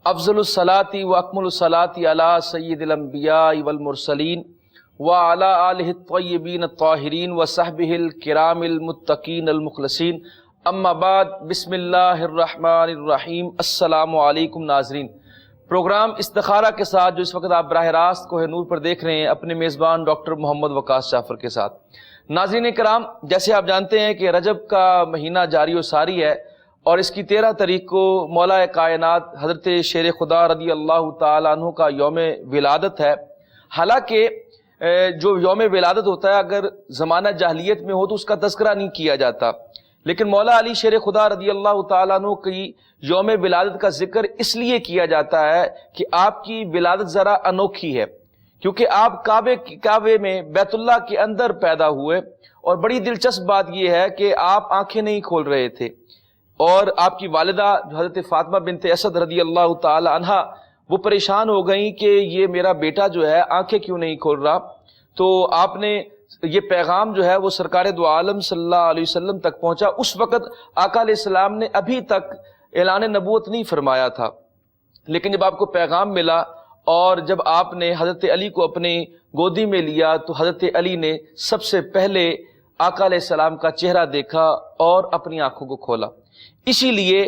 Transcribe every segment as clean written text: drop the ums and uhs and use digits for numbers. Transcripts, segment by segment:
افضل الصلاۃ و اکمل الصلاۃ علی سید الانبیاء والمرسلین وعلی آلہ الطیبین الطاہرین وصحبہ الکرام المتقین المخلصین، اما بعد، بسم اللہ الرحمن الرحیم۔ السلام علیکم ناظرین، پروگرام استخارہ کے ساتھ جو اس وقت آپ براہ راست کوہ نور پر دیکھ رہے ہیں، اپنے میزبان ڈاکٹر محمد وقاص جعفر کے ساتھ۔ ناظرین کرام، جیسے آپ جانتے ہیں کہ رجب کا مہینہ جاری و ساری ہے اور اس کی 13 تاریخ کو مولا کائنات حضرت شیر خدا رضی اللہ تعالیٰ عنہ کا یوم ولادت ہے۔ حالانکہ جو یوم ولادت ہوتا ہے اگر زمانہ جاہلیت میں ہو تو اس کا تذکرہ نہیں کیا جاتا، لیکن مولا علی شیر خدا رضی اللہ تعالیٰ عنہ کی یوم ولادت کا ذکر اس لیے کیا جاتا ہے کہ آپ کی ولادت ذرا انوکھی ہے، کیونکہ آپ کعبے میں بیت اللہ کے اندر پیدا ہوئے، اور بڑی دلچسپ بات یہ ہے کہ آپ آنکھیں نہیں کھول رہے تھے، اور آپ کی والدہ حضرت فاطمہ بنت اسد رضی اللہ تعالی عنہا وہ پریشان ہو گئیں کہ یہ میرا بیٹا جو ہے آنکھیں کیوں نہیں کھول رہا۔ تو آپ نے یہ پیغام جو ہے وہ سرکار دو عالم صلی اللہ علیہ وسلم تک پہنچا۔ اس وقت آقا علیہ السلام نے ابھی تک اعلان نبوت نہیں فرمایا تھا، لیکن جب آپ کو پیغام ملا اور جب آپ نے حضرت علی کو اپنی گودی میں لیا تو حضرت علی نے سب سے پہلے آقا علیہ السلام کا چہرہ دیکھا اور اپنی آنکھوں کو کھولا۔ اسی لیے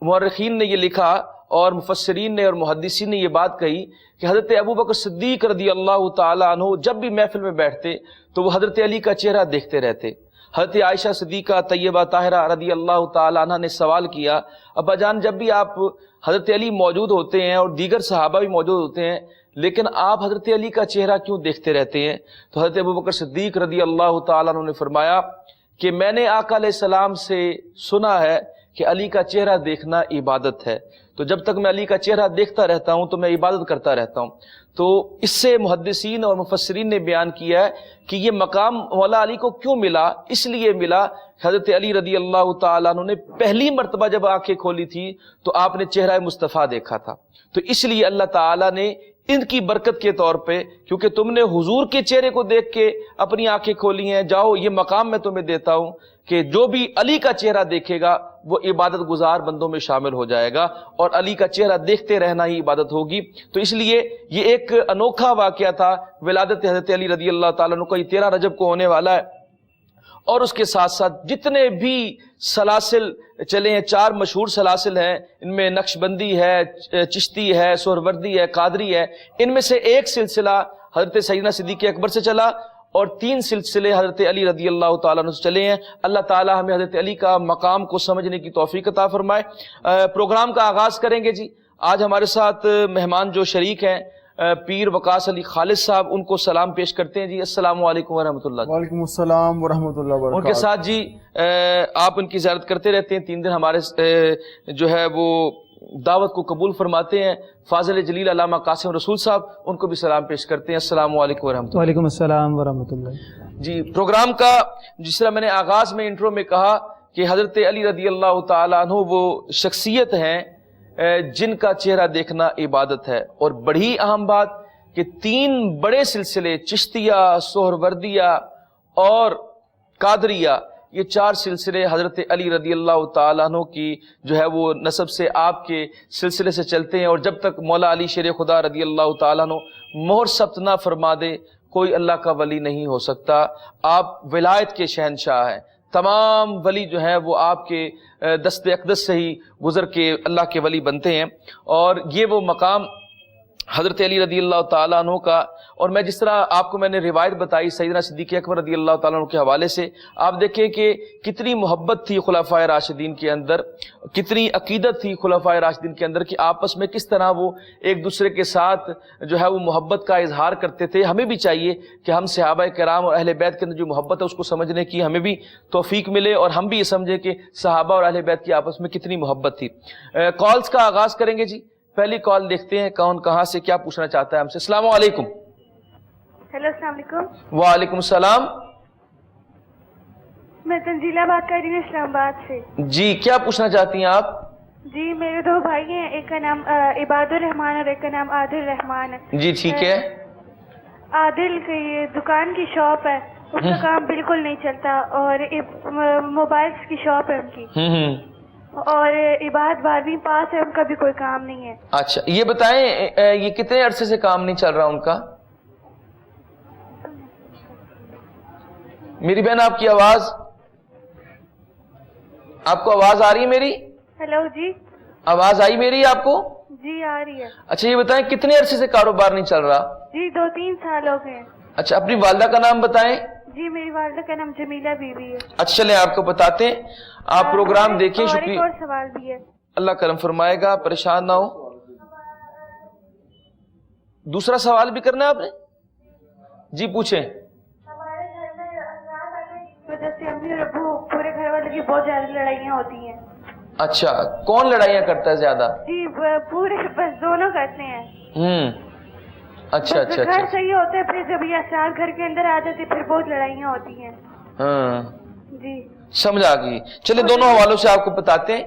مورخین نے یہ لکھا اور مفسرین نے اور محدثین نے یہ بات کہی کہ حضرت ابوبکر صدیق رضی اللہ تعالیٰ عنہ جب بھی محفل میں بیٹھتے تو وہ حضرت علی کا چہرہ دیکھتے رہتے۔ حضرت عائشہ صدیقہ طیبہ طاہرہ رضی اللہ تعالیٰ عنہ نے سوال کیا، ابا جان جب بھی آپ حضرت علی موجود ہوتے ہیں اور دیگر صحابہ بھی موجود ہوتے ہیں لیکن آپ حضرت علی کا چہرہ کیوں دیکھتے رہتے ہیں؟ تو حضرت ابوبکر صدیق رضی اللہ تعالیٰ عنہ نے فرمایا کہ میں نے آقا علیہ السلام سے سنا ہے کہ علی کا چہرہ دیکھنا عبادت ہے، تو جب تک میں علی کا چہرہ دیکھتا رہتا ہوں تو میں عبادت کرتا رہتا ہوں۔ تو اس سے محدثین اور مفسرین نے بیان کیا ہے کہ یہ مقام مولا علی کو کیوں ملا، اس لیے ملا حضرت علی رضی اللہ تعالیٰ عنہ نے پہلی مرتبہ جب آنکھیں کھولی تھی تو آپ نے چہرہ مصطفیٰ دیکھا تھا، تو اس لیے اللہ تعالیٰ نے ان کی برکت کے طور پہ، کیونکہ تم نے حضور کے چہرے کو دیکھ کے اپنی آنکھیں کھولی ہیں، جاؤ یہ مقام میں تمہیں دیتا ہوں کہ جو بھی علی کا چہرہ دیکھے گا وہ عبادت گزار بندوں میں شامل ہو جائے گا، اور علی کا چہرہ دیکھتے رہنا ہی عبادت ہوگی۔ تو اس لیے یہ ایک انوکھا واقعہ تھا ولادت حضرت علی رضی اللہ تعالیٰ عنہ کا، یہ 13 رجب کو ہونے والا ہے۔ اور اس کے ساتھ ساتھ جتنے بھی سلاسل چلے ہیں، 4 مشہور سلاسل ہیں، ان میں نقش بندی ہے، چشتی ہے، سہروردی ہے، قادری ہے، ان میں سے ایک سلسلہ حضرت سیدنا صدیق اکبر سے چلا اور 3 سلسلے حضرت علی رضی اللہ تعالیٰ عنہ سے چلے ہیں۔ اللہ تعالیٰ ہمیں حضرت علی کا مقام کو سمجھنے کی توفیق عطا فرمائے۔ پروگرام کا آغاز کریں گے جی۔ آج ہمارے ساتھ مہمان جو شریک ہیں پیر وقاص علی خالص صاحب، ان کو سلام پیش کرتے ہیں جی۔ السلام علیکم ورحمۃ اللہ۔ وعلیکم السلام ورحمۃ اللہ وبرکاتہ۔ ان کے ساتھ جی آپ ان کی زیارت کرتے رہتے ہیں، 3 دن ہمارے جو ہے وہ دعوت کو قبول فرماتے ہیں فاضل جلیل علامہ قاسم رسول صاحب، ان کو بھی سلام پیش کرتے ہیں۔ السلام علیکم ورحمۃ اللہ۔ وعلیکم السلام ورحمۃ اللہ۔ جی، پروگرام کا جس طرح میں نے آغاز میں انٹرو میں کہا کہ حضرت علی رضی اللہ تعالیٰ عنہ وہ شخصیت ہیں جن کا چہرہ دیکھنا عبادت ہے، اور بڑی اہم بات کہ 3 بڑے سلسلے چشتیہ، سہروردیہ اور قادریہ، یہ 4 سلسلے حضرت علی رضی اللہ تعالیٰ عنہ کی جو ہے وہ نسب سے آپ کے سلسلے سے چلتے ہیں، اور جب تک مولا علی شیر خدا رضی اللہ تعالیٰ عنہ مہر ثبت نہ فرما دے کوئی اللہ کا ولی نہیں ہو سکتا۔ آپ ولایت کے شہنشاہ ہیں، تمام ولی جو ہیں وہ آپ کے دست اقدس سے ہی گزر کے اللہ کے ولی بنتے ہیں، اور یہ وہ مقام حضرت علی رضی اللہ تعالیٰ عنہ کا۔ اور میں جس طرح آپ کو میں نے روایت بتائی سیدنا صدیق اکبر رضی اللہ تعالیٰ عنہ کے حوالے سے، آپ دیکھیں کہ کتنی محبت تھی خلفائے راشدین کے اندر، کتنی عقیدت تھی خلفائے راشدین کے اندر کہ آپس میں کس طرح وہ ایک دوسرے کے ساتھ جو ہے وہ محبت کا اظہار کرتے تھے۔ ہمیں بھی چاہیے کہ ہم صحابہ کرام اور اہل بیت کے اندر جو محبت ہے اس کو سمجھنے کی ہمیں بھی توفیق ملے، اور ہم بھی یہ سمجھیں کہ صحابہ اور اہل بیت کی آپس میں کتنی محبت تھی۔ کالز کا آغاز کریں گے جی۔ پہلی کال دیکھتے ہیں کون کہاں سے کیا پوچھنا چاہتا ہے ہم سے۔ السلام علیکم۔ ہیلو، السلام علیکم۔ وعلیکم السلام۔ میں تنزیلہ بات کر رہی ہوں اسلام آباد سے۔ جی، کیا پوچھنا چاہتی ہیں آپ؟ جی، میرے 2 بھائی ہیں، ایک کا نام عباد الرحمان اور ایک کا نام عادل رحمان ہے۔ جی ٹھیک ہے۔ عادل کی دکان کی شاپ ہے، اس کا کام بالکل نہیں چلتا، اور موبائلز کی شاپ ہے ان کی۔ اور عباد 12ویں پاس ہے، ان کا بھی کوئی کام نہیں ہے۔ اچھا یہ بتائیں یہ کتنے عرصے سے کام نہیں چل رہا ان کا؟ میری بہن آپ کی آواز، آپ کو آواز آ رہی ہے میری؟ ہیلو جی، آواز آئی میری آپ کو؟ جی آ رہی ہے۔ اچھا یہ بتائیں کتنے عرصے سے کاروبار نہیں چل رہا؟ جی 2-3 سال ہو گئے۔ اچھا اپنی والدہ کا نام بتائیں۔ جی میری والدہ کا نام جمیلہ بی بی ہے۔ اچھا چلیں آپ کو بتاتے ہیں، آپ پروگرام دیکھیں۔ اور ایک شکریہ، اور سوال بھی ہے۔ اللہ کرم فرمائے گا، پریشان نہ ہو۔ دوسرا سوال بھی کرنا ہے آپ نے؟ جی پوچھیں۔ ہمارے گھر میں وجہ سے امی اور ابو پورے گھر والے کی بہت زیادہ لڑائیاں ہوتی ہیں۔ اچھا کون لڑائیاں کرتا ہے زیادہ؟ جی پورے بس دونوں کرتے ہیں۔ اچھا بس اچھا گھر اچھا صحیح ہوتے ہیں، پھر جب یہ اسرار گھر کے اندر آ جاتے پھر بہت لڑائیاں ہوتی ہیں۔ ہاں جی سمجھ آ گئی۔ چلے دونوں حوالوں سے آپ کو بتاتے ہیں،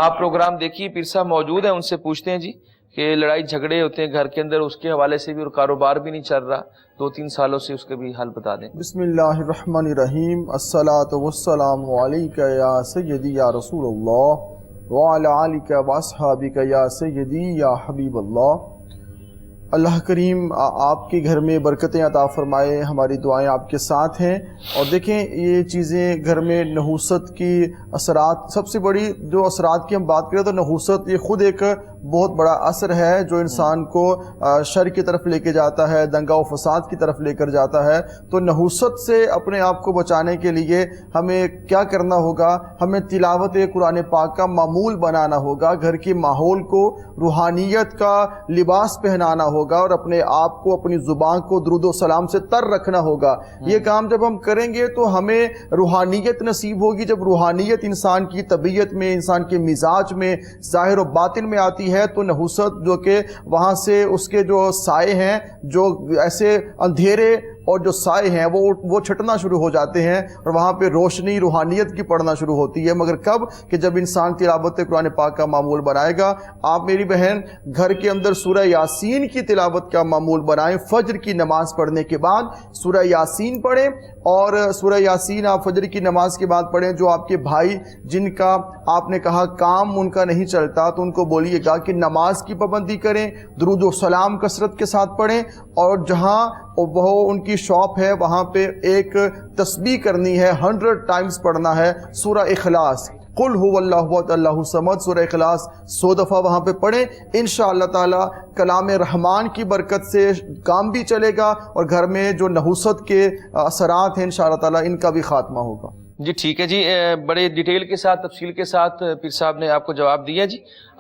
آپ پروگرام دیکھیے، پیر صاحب موجود ہیں، ان سے پوچھتے ہیں جی کہ لڑائی جھگڑے ہوتے ہیں گھر کے اندر، اس کے حوالے سے بھی، اور کاروبار بھی نہیں چل رہا 2-3 سالوں سے، اس کے بھی حل بتا دیں۔ بسم اللہ الرحمن الرحیم، الصلاۃ والسلام علیک یا سیدی یا رسول اللہ وعلی آلک واصحابک یا سیدی یا حبیب اللہ۔ اللہ کریم آپ کے گھر میں برکتیں عطا فرمائے، ہماری دعائیں آپ کے ساتھ ہیں۔ اور دیکھیں یہ چیزیں گھر میں نحوست کی اثرات، سب سے بڑی جو اثرات کی ہم بات کریں تو نحوست یہ خود ایک بہت بڑا اثر ہے جو انسان کو شر کی طرف لے کے جاتا ہے، دنگا و فساد کی طرف لے کر جاتا ہے۔ تو نحوست سے اپنے آپ کو بچانے کے لیے ہمیں کیا کرنا ہوگا؟ ہمیں تلاوت قرآن پاک کا معمول بنانا ہوگا، گھر کے ماحول کو روحانیت کا لباس پہنانا ہوگا، اور اپنے آپ کو، اپنی زبان کو درود و سلام سے تر رکھنا ہوگا۔ یہ کام جب ہم کریں گے تو ہمیں روحانیت نصیب ہوگی۔ جب روحانیت انسان کی طبیعت میں، انسان کے مزاج میں، ظاہر و باطن میں آتی ہے تو نحوست جو کہ وہاں سے اس کے جو سائے ہیں، جو ایسے اندھیرے اور جو سائے ہیں وہ چھٹنا شروع ہو جاتے ہیں، اور وہاں پہ روشنی روحانیت کی پڑنا شروع ہوتی ہے۔ مگر کب؟ کہ جب انسان تلاوت قرآن پاک کا معمول بنائے گا۔ آپ میری بہن گھر کے اندر سورہ یاسین کی تلاوت کا معمول بنائیں، فجر کی نماز پڑھنے کے بعد سورہ یاسین پڑھیں، اور سورہ یاسین آپ فجر کی نماز کے بعد پڑھیں۔ جو آپ کے بھائی جن کا آپ نے کہا کام ان کا نہیں چلتا تو ان کو بولیے گا کہ نماز کی پابندی کریں، درود و سلام کثرت کے ساتھ پڑھیں، اور جہاں وہ ان کی شاپ ہے وہاں پہ ایک تسبیح کرنی ہے، 100 ٹائمز پڑھنا ہے سورہ اخلاص، قل هو اللہ احد اللہ الصمد، سورہ اخلاص 100 دفعہ وہاں پہ پڑھیں۔ انشاءاللہ تعالی کلام رحمان کی برکت سے کام بھی چلے گا، اور گھر میں جو نحوست کے اثرات ہیں انشاءاللہ تعالی ان کا بھی خاتمہ ہوگا۔ جی ٹھیک ہے جی، بڑے ڈیٹیل کے ساتھ، تفصیل کے ساتھ پیر صاحب نے آپ کو جواب دیا جی،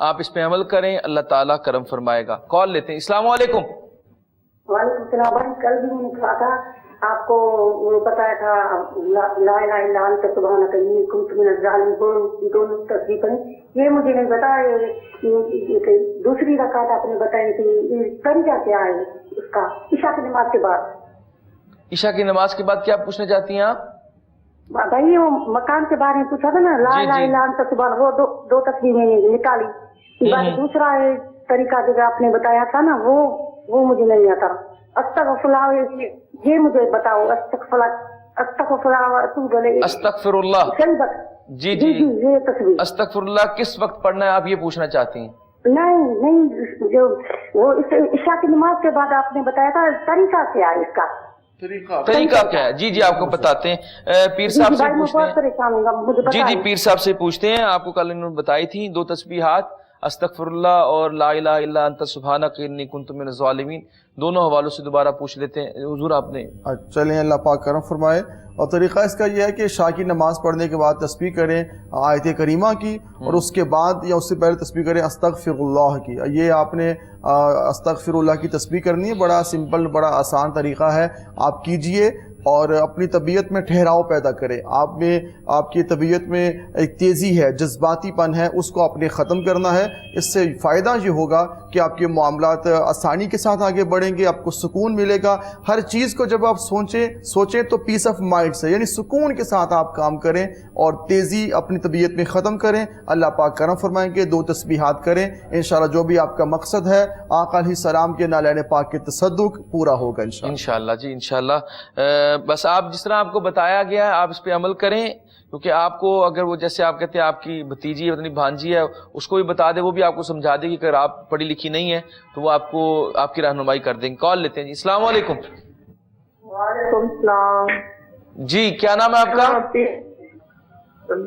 آپ اس پہ عمل کریں، اللہ تعالیٰ کرم فرمائے گا۔ کال لیتے ہیں۔ السلام علیکم۔ وعلیکم السلام بھائی، کل بھی میں نے کہا تھا آپ کو، وہ بتایا تھا لا الہ الا انت سبحانک انی کنت من الظالمین، دونوں تصویر پڑھیں۔ یہ مجھے نہیں پتا، دوسری رکعت آپ نے بتائی تھی، طریقہ کیا ہے اس کا عشاء کی نماز کے بعد؟ عشاء کی نماز کے بعد کیا پوچھنا چاہتی ہیں آپ؟ بھائی وہ مکان کے بارے میں پوچھا تھا نا، لا الہ الا انت سبحان، وہ دو تصویر میں نے نکالی۔ دوسرا طریقہ جو آپ نے بتایا تھا نا وہ مجھے نہیں آتا۔ استغفر اللہ، یہ مجھے بتاؤ، استغفر اللہ۔ جی جی یہ تصویر استغفر اللہ کس وقت پڑھنا ہے آپ یہ پوچھنا چاہتی ہیں؟ نہیں، جو وہ عشاء کی نماز کے بعد آپ نے بتایا تھا، طریقہ کیا ہے اس کا؟ طریقہ کیا ہے؟ جی جی آپ کو بتاتے ہیں، پیر صاحب سے پوچھتے ہیں۔ جی پیر صاحب سے پوچھتے ہیں، آپ کو کل انہوں نے بتائی تھی 2 تسبیحات، استغفر اللہ اور لا الہ الا انت سبحانک انی کنت من الظالمین، دونوں حوالوں سے دوبارہ پوچھ لیتے ہیں حضور آپ نے۔ چلیں اللہ پاک کرم فرمائے۔ اور طریقہ اس کا یہ ہے کہ عشاء کی نماز پڑھنے کے بعد تسبیح کریں آیت کریمہ کی، اور اس کے بعد یا اس سے پہلے تسبیح کریں استغفر اللہ کی۔ یہ آپ نے استغفر اللہ کی تسبیح کرنی ہے، بڑا سمپل، بڑا آسان طریقہ ہے، آپ کیجئے اور اپنی طبیعت میں ٹھہراؤ پیدا کریں۔ آپ کی طبیعت میں ایک تیزی ہے، جذباتی پن ہے، اس کو آپ نے ختم کرنا ہے۔ اس سے فائدہ یہ ہوگا کہ آپ کے معاملات آسانی کے ساتھ آگے بڑھیں گے، آپ کو سکون ملے گا۔ ہر چیز کو جب آپ سوچیں تو پیس آف مائنڈ سے، یعنی سکون کے ساتھ آپ کام کریں اور تیزی اپنی طبیعت میں ختم کریں۔ اللہ پاک کرم فرمائیں گے، 2 تسبیحات کریں، انشاءاللہ جو بھی آپ کا مقصد ہے آقا علیہ السلام کے نالین پاک کے تصدق پورا ہوگا انشاءاللہ۔ انشاءاللہ جی انشاءاللہ۔ بس آپ جس طرح آپ کو بتایا گیا ہے آپ اس پہ عمل کریں، کیونکہ آپ کو اگر وہ جیسے آپ کہتے ہیں آپ کی بھتیجی ہے بھانجی ہے اس کو بھی بتا دے, وہ بھی آپ کو سمجھا دے کہ اگر آپ پڑھی لکھی نہیں ہے تو وہ آپ کو آپ کی رہنمائی کر دیں گے. کال لیتے ہیں جی. السلام علیکم. وعلیکم السلام. جی کیا نام ہے آپ کا؟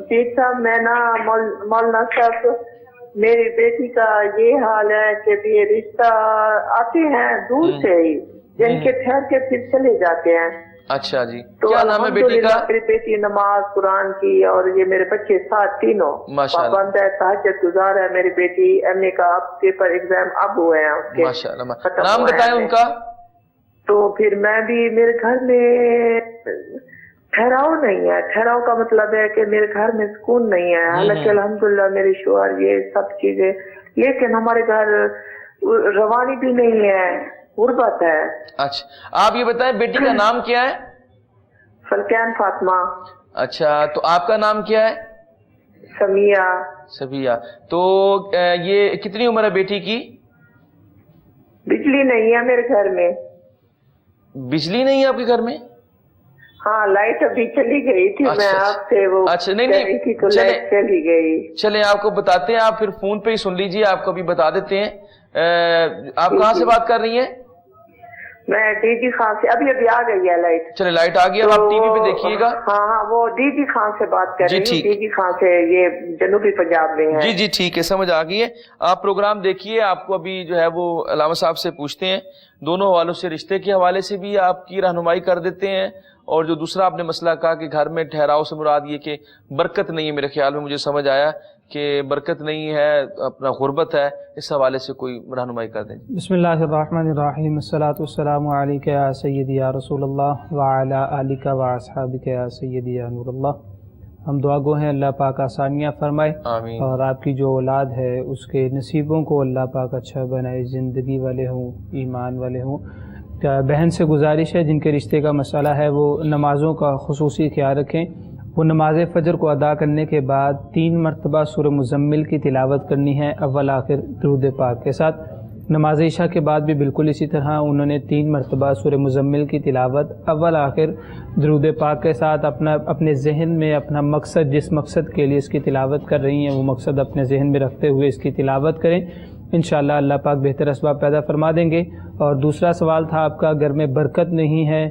پیر صاحب میں نا مولانا صاحب میری بیٹی کا یہ حال ہے کہ یہ رشتہ آتے ہیں دور سے ہی جن کے ٹھہر کے پھر چلے جاتے ہیں. اچھا جی. تو کیا نام ہے بیٹی کا؟ میری بیٹی نماز قرآن کی اور یہ میرے بچے ساتھ تینوں پابند ہے, تہجد گزار ہے. میری بیٹی ایم اے کا پیپر ایگزام اب ہوئے ہیں اس کے. ماشاءاللہ. نام بتائیں ان کا. تو پھر میں بھی میرے گھر میں ٹھہراؤ نہیں ہے. ٹھہراؤ کا مطلب ہے کہ میرے گھر میں سکون نہیں ہے. حالانکہ الحمدللہ میرے شوہر یہ سب چیزیں, لیکن ہمارے گھر روانی بھی نہیں ہے, غربت ہے. اچھا آپ یہ بتائیں بیٹی کا نام کیا ہے؟ فلکین فاطمہ. اچھا تو آپ کا نام کیا ہے؟ سمیہ. سبیہ. تو یہ کتنی عمر ہے بیٹی کی؟ بجلی نہیں ہے میرے گھر میں. بجلی نہیں ہے آپ کے گھر میں؟ ہاں لائٹ ابھی چلی گئی تھی. میں آپ سے وہ اچھا نہیں لائٹ چلی گئی. چلیں آپ کو بتاتے ہیں, آپ پھر فون پہ ہی سن لیجئے, آپ کو بھی بتا دیتے ہیں. آپ کہاں سے بات کر رہی ہیں؟ میں ڈی جی خان سے. ابھی آ گئی ہے لائٹ. چلے لائٹ آ گئی, اب آپ ٹی وی پہ دیکھیے گا. ہاں وہ ڈی جی خان سے بات کر رہی ہوں. ڈی جی خان سے, یہ جنوبی پنجاب میں ہے. جی ٹھیک ہے, سمجھ آ گئی ہے. آپ پروگرام دیکھیے, آپ کو ابھی جو ہے وہ علامہ صاحب سے پوچھتے ہیں, دونوں حوالوں سے, رشتے کے حوالے سے بھی آپ کی رہنمائی کر دیتے ہیں, اور جو دوسرا آپ نے مسئلہ کہا کہ گھر میں ٹھہراؤ سے مراد یہ کہ برکت نہیں ہے, میرے خیال میں مجھے سمجھ آیا کہ برکت نہیں ہے, اپنا غربت ہے, اس حوالے سے کوئی رہنمائی کر دیں. بسم اللہ الرحمن الرحیم. الصلاۃ والسلام علیک یا سیدی یا رسول اللہ وعلی آلک و اصحابک یا سیدی یا نور اللہ. ہم دعا گو ہیں اللہ پاک آسانیاں فرمائے, آمین. اور آپ کی جو اولاد ہے اس کے نصیبوں کو اللہ پاک اچھا بنائے, زندگی والے ہوں, ایمان والے ہوں. بہن سے گزارش ہے جن کے رشتے کا مسئلہ ہے وہ نمازوں کا خصوصی خیال رکھیں. وہ نماز فجر کو ادا کرنے کے بعد 3 مرتبہ سورہ مزمل کی تلاوت کرنی ہے اول آخر درود پاک کے ساتھ. نماز عشاء کے بعد بھی بالکل اسی طرح انہوں نے 3 مرتبہ سورہ مزمل کی تلاوت اول آخر درود پاک کے ساتھ اپنے ذہن میں اپنا مقصد, جس مقصد کے لیے اس کی تلاوت کر رہی ہیں وہ مقصد اپنے ذہن میں رکھتے ہوئے اس کی تلاوت کریں. انشاءاللہ اللہ پاک بہتر اسباب پیدا فرما دیں گے. اور دوسرا سوال تھا آپ کا, گھر میں برکت نہیں ہے.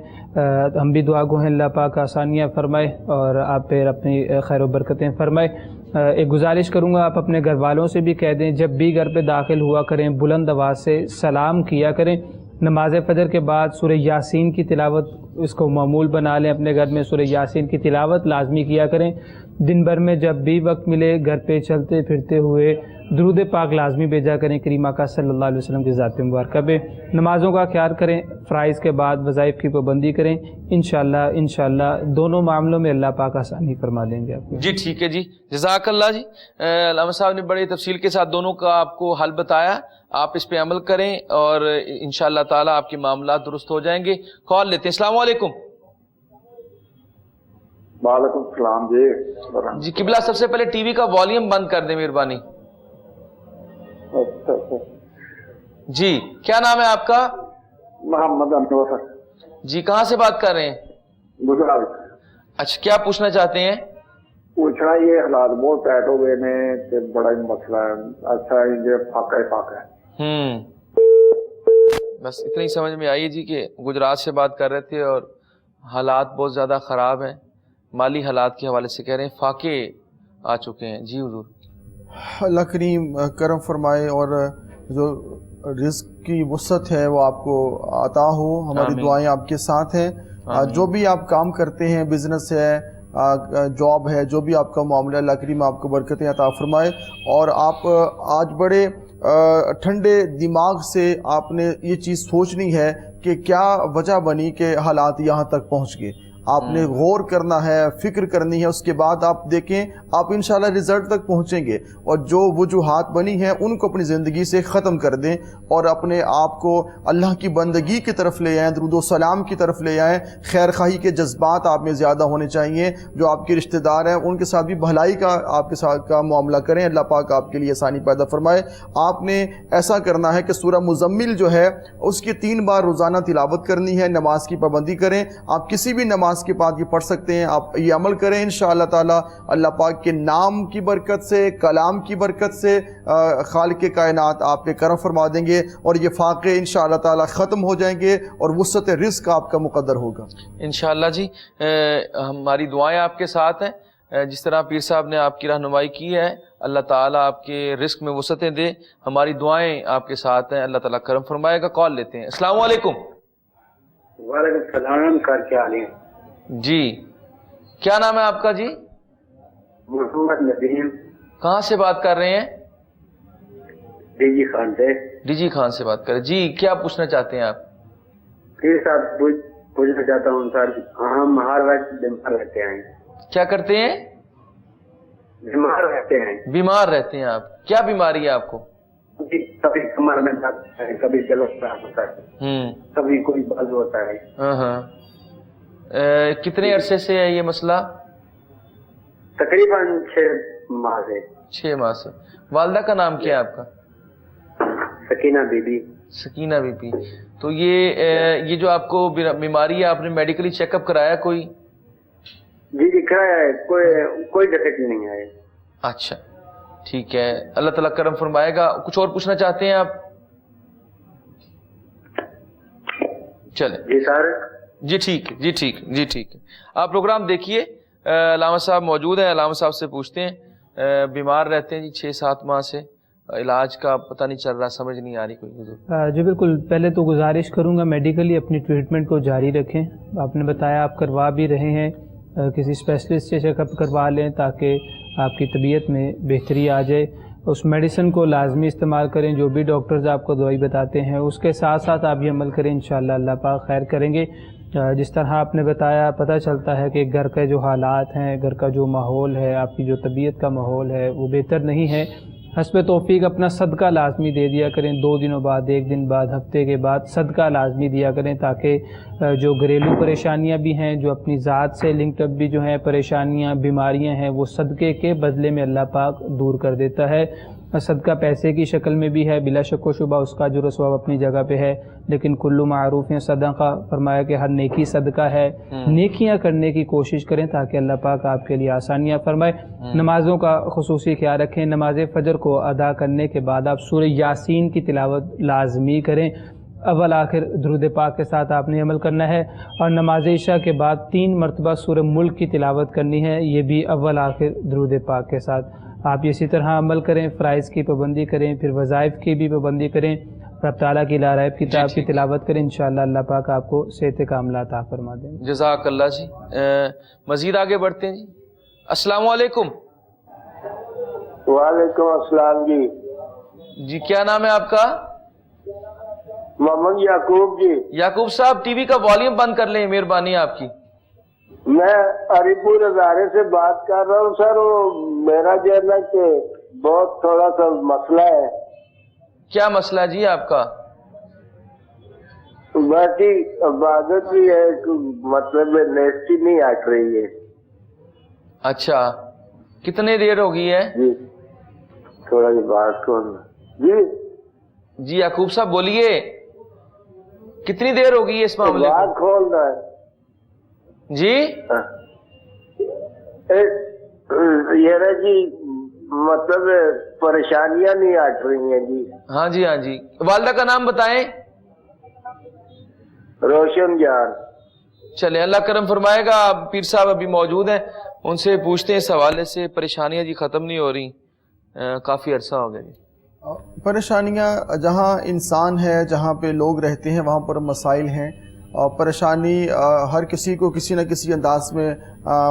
ہم بھی دعا گو ہیں اللہ پاک آسانیاں فرمائے اور آپ پہ اپنی خیر و برکتیں فرمائے. ایک گزارش کروں گا, آپ اپنے گھر والوں سے بھی کہہ دیں جب بھی گھر پہ داخل ہوا کریں بلند آواز سے سلام کیا کریں. نماز فجر کے بعد سورہ یاسین کی تلاوت اس کو معمول بنا لیں, اپنے گھر میں سورہ یاسین کی تلاوت لازمی کیا کریں. دن بھر میں جب بھی وقت ملے گھر پہ چلتے پھرتے ہوئے درود پاک لازمی بھیجا کریں کریم آقا صلی اللہ علیہ وسلم کی ذات مبارکہ پہ. نمازوں کا خیال کریں, فرائض کے بعد وظائف کی پابندی کریں. انشاءاللہ دونوں معاملوں میں اللہ پاک آسانی فرما دیں گے آپ کو. جی ٹھیک ہے جی, جزاک اللہ جی. علامہ صاحب نے بڑی تفصیل کے ساتھ دونوں کا آپ کو حل بتایا, آپ اس پہ عمل کریں اور انشاءاللہ تعالی آپ کے معاملات درست ہو جائیں گے. کال لیتے ہیں. السلام علیکم. وعلیکم السلام جی. قبلہ سب سے پہلے ٹی وی کا والیوم بند کر دیں مہربانی. جی کیا نام ہے آپ کا؟ محمد انور. جی کہاں سے بات کر رہے ہیں؟ گجرات. اچھا کیا پوچھنا چاہتے ہیں؟ پوچھنا یہ حالات بہت ٹائٹ ہو گئے نے تے بڑا ہی مسئلہ ہے. اچھا یہ فاقہ ہے. بس اتنا ہی سمجھ میں آئی جی کہ گجرات سے بات کر رہے تھے اور حالات بہت زیادہ خراب ہیں, مالی حالات کے حوالے سے کہہ رہے ہیں, فاقے آ چکے ہیں. جی حضور. اللہ کریم کرم فرمائے اور جو رزق کی وسعت ہے وہ آپ کو عطا ہو. ہماری دعائیں آپ کے ساتھ ہیں. جو بھی آپ کام کرتے ہیں, بزنس ہے, جاب ہے, جو بھی آپ کا معاملہ, اللہ کریم آپ کو برکتیں عطا فرمائے. اور آپ آج بڑے ٹھنڈے دماغ سے آپ نے یہ چیز سوچنی ہے کہ کیا وجہ بنی کہ حالات یہاں تک پہنچ گئے. آپ نے غور کرنا ہے, فکر کرنی ہے, اس کے بعد آپ دیکھیں آپ انشاءاللہ رزلٹ تک پہنچیں گے. اور جو وجوہات بنی ہیں ان کو اپنی زندگی سے ختم کر دیں اور اپنے آپ کو اللہ کی بندگی کی طرف لے آئیں, درود و سلام کی طرف لے آئیں. خیر خواہی کے جذبات آپ میں زیادہ ہونے چاہیے. جو آپ کے رشتہ دار ہیں ان کے ساتھ بھی بھلائی کا آپ کے ساتھ کا معاملہ کریں. اللہ پاک آپ کے لیے آسانی پیدا فرمائے. آپ نے ایسا کرنا ہے کہ سورہ مزمل جو ہے اس کی 3 بار روزانہ تلاوت کرنی ہے. نماز کی پابندی کریں. آپ کسی بھی نماز نماز کے بعد یہ پڑھ سکتے ہیں. آپ یہ عمل کریں انشاءاللہ تعالی. اللہ پاک کے نام کی برکت سے، کلام کی برکت سے خالق کائنات آپ پہ کرم فرما دیں گے، اور یہ فاقے انشاءاللہ تعالی ختم ہو جائیں گے اور وسعت رزق آپ کا مقدر ہوگا انشاءاللہ. جی ہماری دعائیں آپ کے ساتھ ہیں. جس طرح پیر صاحب نے آپ کی رہنمائی کی ہے، اللہ تعالیٰ آپ کے رزق میں وسعتیں دے. ہماری دعائیں آپ کے ساتھ ہیں، اللہ تعالیٰ کرم فرمائے گا. کال لیتے ہیں. السلام علیکم. وعلیکم السلام. کیا حال ہے جی کیا نام ہے آپ کا؟ جی محمد ندیم. کہاں سے بات کر رہے ہیں؟ ڈی جی خان سے. ڈی جی خان سے بات کر رہے. جی کیا پوچھنا چاہتے ہیں آپ؟ پیر صاحب پوچھنا چاہتا ہوں سر، ہم ہر وقت بیمار رہتے ہیں. کیا کرتے ہیں؟ بیمار رہتے ہیں. بیمار رہتے ہیں آپ. کیا بیماری ہے آپ کو؟ جی کبھی کمر میں درد ہوتا ہے، کبھی گلے میں درد ہوتا ہے، کبھی کوئی بازو ہوتا ہے. ہاں. کتنے عرصے سے ہے یہ مسئلہ؟ تقریباً 6 ماہ سے. 6 ماہ سے. والدہ کا نام کیا ہے آپ کا؟ سکینہ بی بی. سکینہ بی بی. تو یہ جو آپ کو بیماری ہے، آپ نے میڈیکلی چیک اپ کرایا کوئی؟ جی کرایا ہے، کوئی ڈیفیکٹ نہیں ہے. اچھا ٹھیک ہے، اللہ تعالیٰ کرم فرمائے گا. کچھ اور پوچھنا چاہتے ہیں آپ؟ چلیں. جی سر. جی ٹھیک ہے. جی ٹھیک ہے. جی ٹھیک ہے. آپ پروگرام دیکھیے. علامہ صاحب موجود ہیں، علامہ صاحب سے پوچھتے ہیں. بیمار رہتے ہیں جی 6-7 ماہ سے، علاج کا پتہ نہیں چل رہا، سمجھ نہیں آ رہی کوئی حضور. جی بالکل. پہلے تو گزارش کروں گا میڈیکلی اپنی ٹریٹمنٹ کو جاری رکھیں. آپ نے بتایا آپ کروا بھی رہے ہیں، کسی اسپیشلسٹ سے چیک اپ کروا لیں تاکہ آپ کی طبیعت میں بہتری آ جائے. اس میڈیسن کو لازمی استعمال کریں، جو بھی ڈاکٹرز آپ کو دوائی بتاتے ہیں اس کے ساتھ ساتھ آپ یہ عمل کریں، انشاءاللہ اللہ پاک خیر کریں گے. جس طرح آپ نے بتایا، پتہ چلتا ہے کہ گھر کے جو حالات ہیں، گھر کا جو ماحول ہے، آپ کی جو طبیعت کا ماحول ہے وہ بہتر نہیں ہے. حسب توفیق اپنا صدقہ لازمی دے دیا کریں. 2 دنوں بعد، 1 دن بعد، ہفتے کے بعد صدقہ لازمی دیا کریں تاکہ جو گھریلو پریشانیاں بھی ہیں، جو اپنی ذات سے لنکڈ اپ بھی جو ہیں پریشانیاں، بیماریاں ہیں، وہ صدقے کے بدلے میں اللہ پاک دور کر دیتا ہے. صدقہ پیسے کی شکل میں بھی ہے، بلا شک و شبہ اس کا اجر و ثواب اپنی جگہ پہ ہے، لیکن کلو معروف صدقہ، فرمایا کہ ہر نیکی صدقہ ہے. نیکیاں کرنے کی کوشش کریں تاکہ اللہ پاک آپ کے لیے آسانیاں فرمائے. نمازوں کا خصوصی خیال رکھیں. نماز فجر کو ادا کرنے کے بعد آپ سورہ یاسین کی تلاوت لازمی کریں. اول آخر درود پاک کے ساتھ آپ نے عمل کرنا ہے، اور نماز عشاء کے بعد 3 مرتبہ سورہ ملک کی تلاوت کرنی ہے، یہ بھی اول آخر درود پاک کے ساتھ. آپ اسی طرح عمل کریں، فرائض کی پابندی کریں، پھر وظائف کی بھی پابندی کریں، رب تعالیٰ کی لا ریب کتاب کی تلاوت کریں. انشاءاللہ اللہ پاک آپ کو صحت کاملہ عطا فرما دیں. جزاک اللہ جی. مزید آگے بڑھتے ہیں جی. السلام علیکم. وعلیکم السلام جی. جی کیا نام ہے آپ کا؟ محمد یعقوب جی. یعقوب صاحب ٹی وی کا والیوم بند کر لیں، مہربانی آپ کی. میں علی پور ہزارے سے بات کر رہا ہوں سر. وہ میرا جو ہے نا کہ بہت تھوڑا سا مسئلہ ہے. کیا مسئلہ جی آپ کا؟ باقی عبادت بھی ہے، مطلب نیسٹی نہیں ہٹ رہی ہے. اچھا کتنے دیر ہو گئی ہے؟ جی تھوڑا جی بات کون جی. جی یعقوب صاحب بولیے، کتنی دیر ہو گئی ہے اس معاملے کو؟ بات کھولنا ہے جی. یہ نا جی مطلب پریشانیاں نہیں ہٹ رہی ہیں جی. ہاں جی ہاں جی. والدہ کا نام بتائیں. روشن جان. چلے اللہ کرم فرمائے گا. پیر صاحب ابھی موجود ہیں، ان سے پوچھتے ہیں اس حوالے سے. پریشانیاں جی ختم نہیں ہو رہی، کافی عرصہ ہو گیا جی. پریشانیاں جہاں انسان ہے، جہاں پہ لوگ رہتے ہیں، وہاں پر مسائل ہیں. اور پریشانی ہر کسی کو کسی نہ کسی انداز میں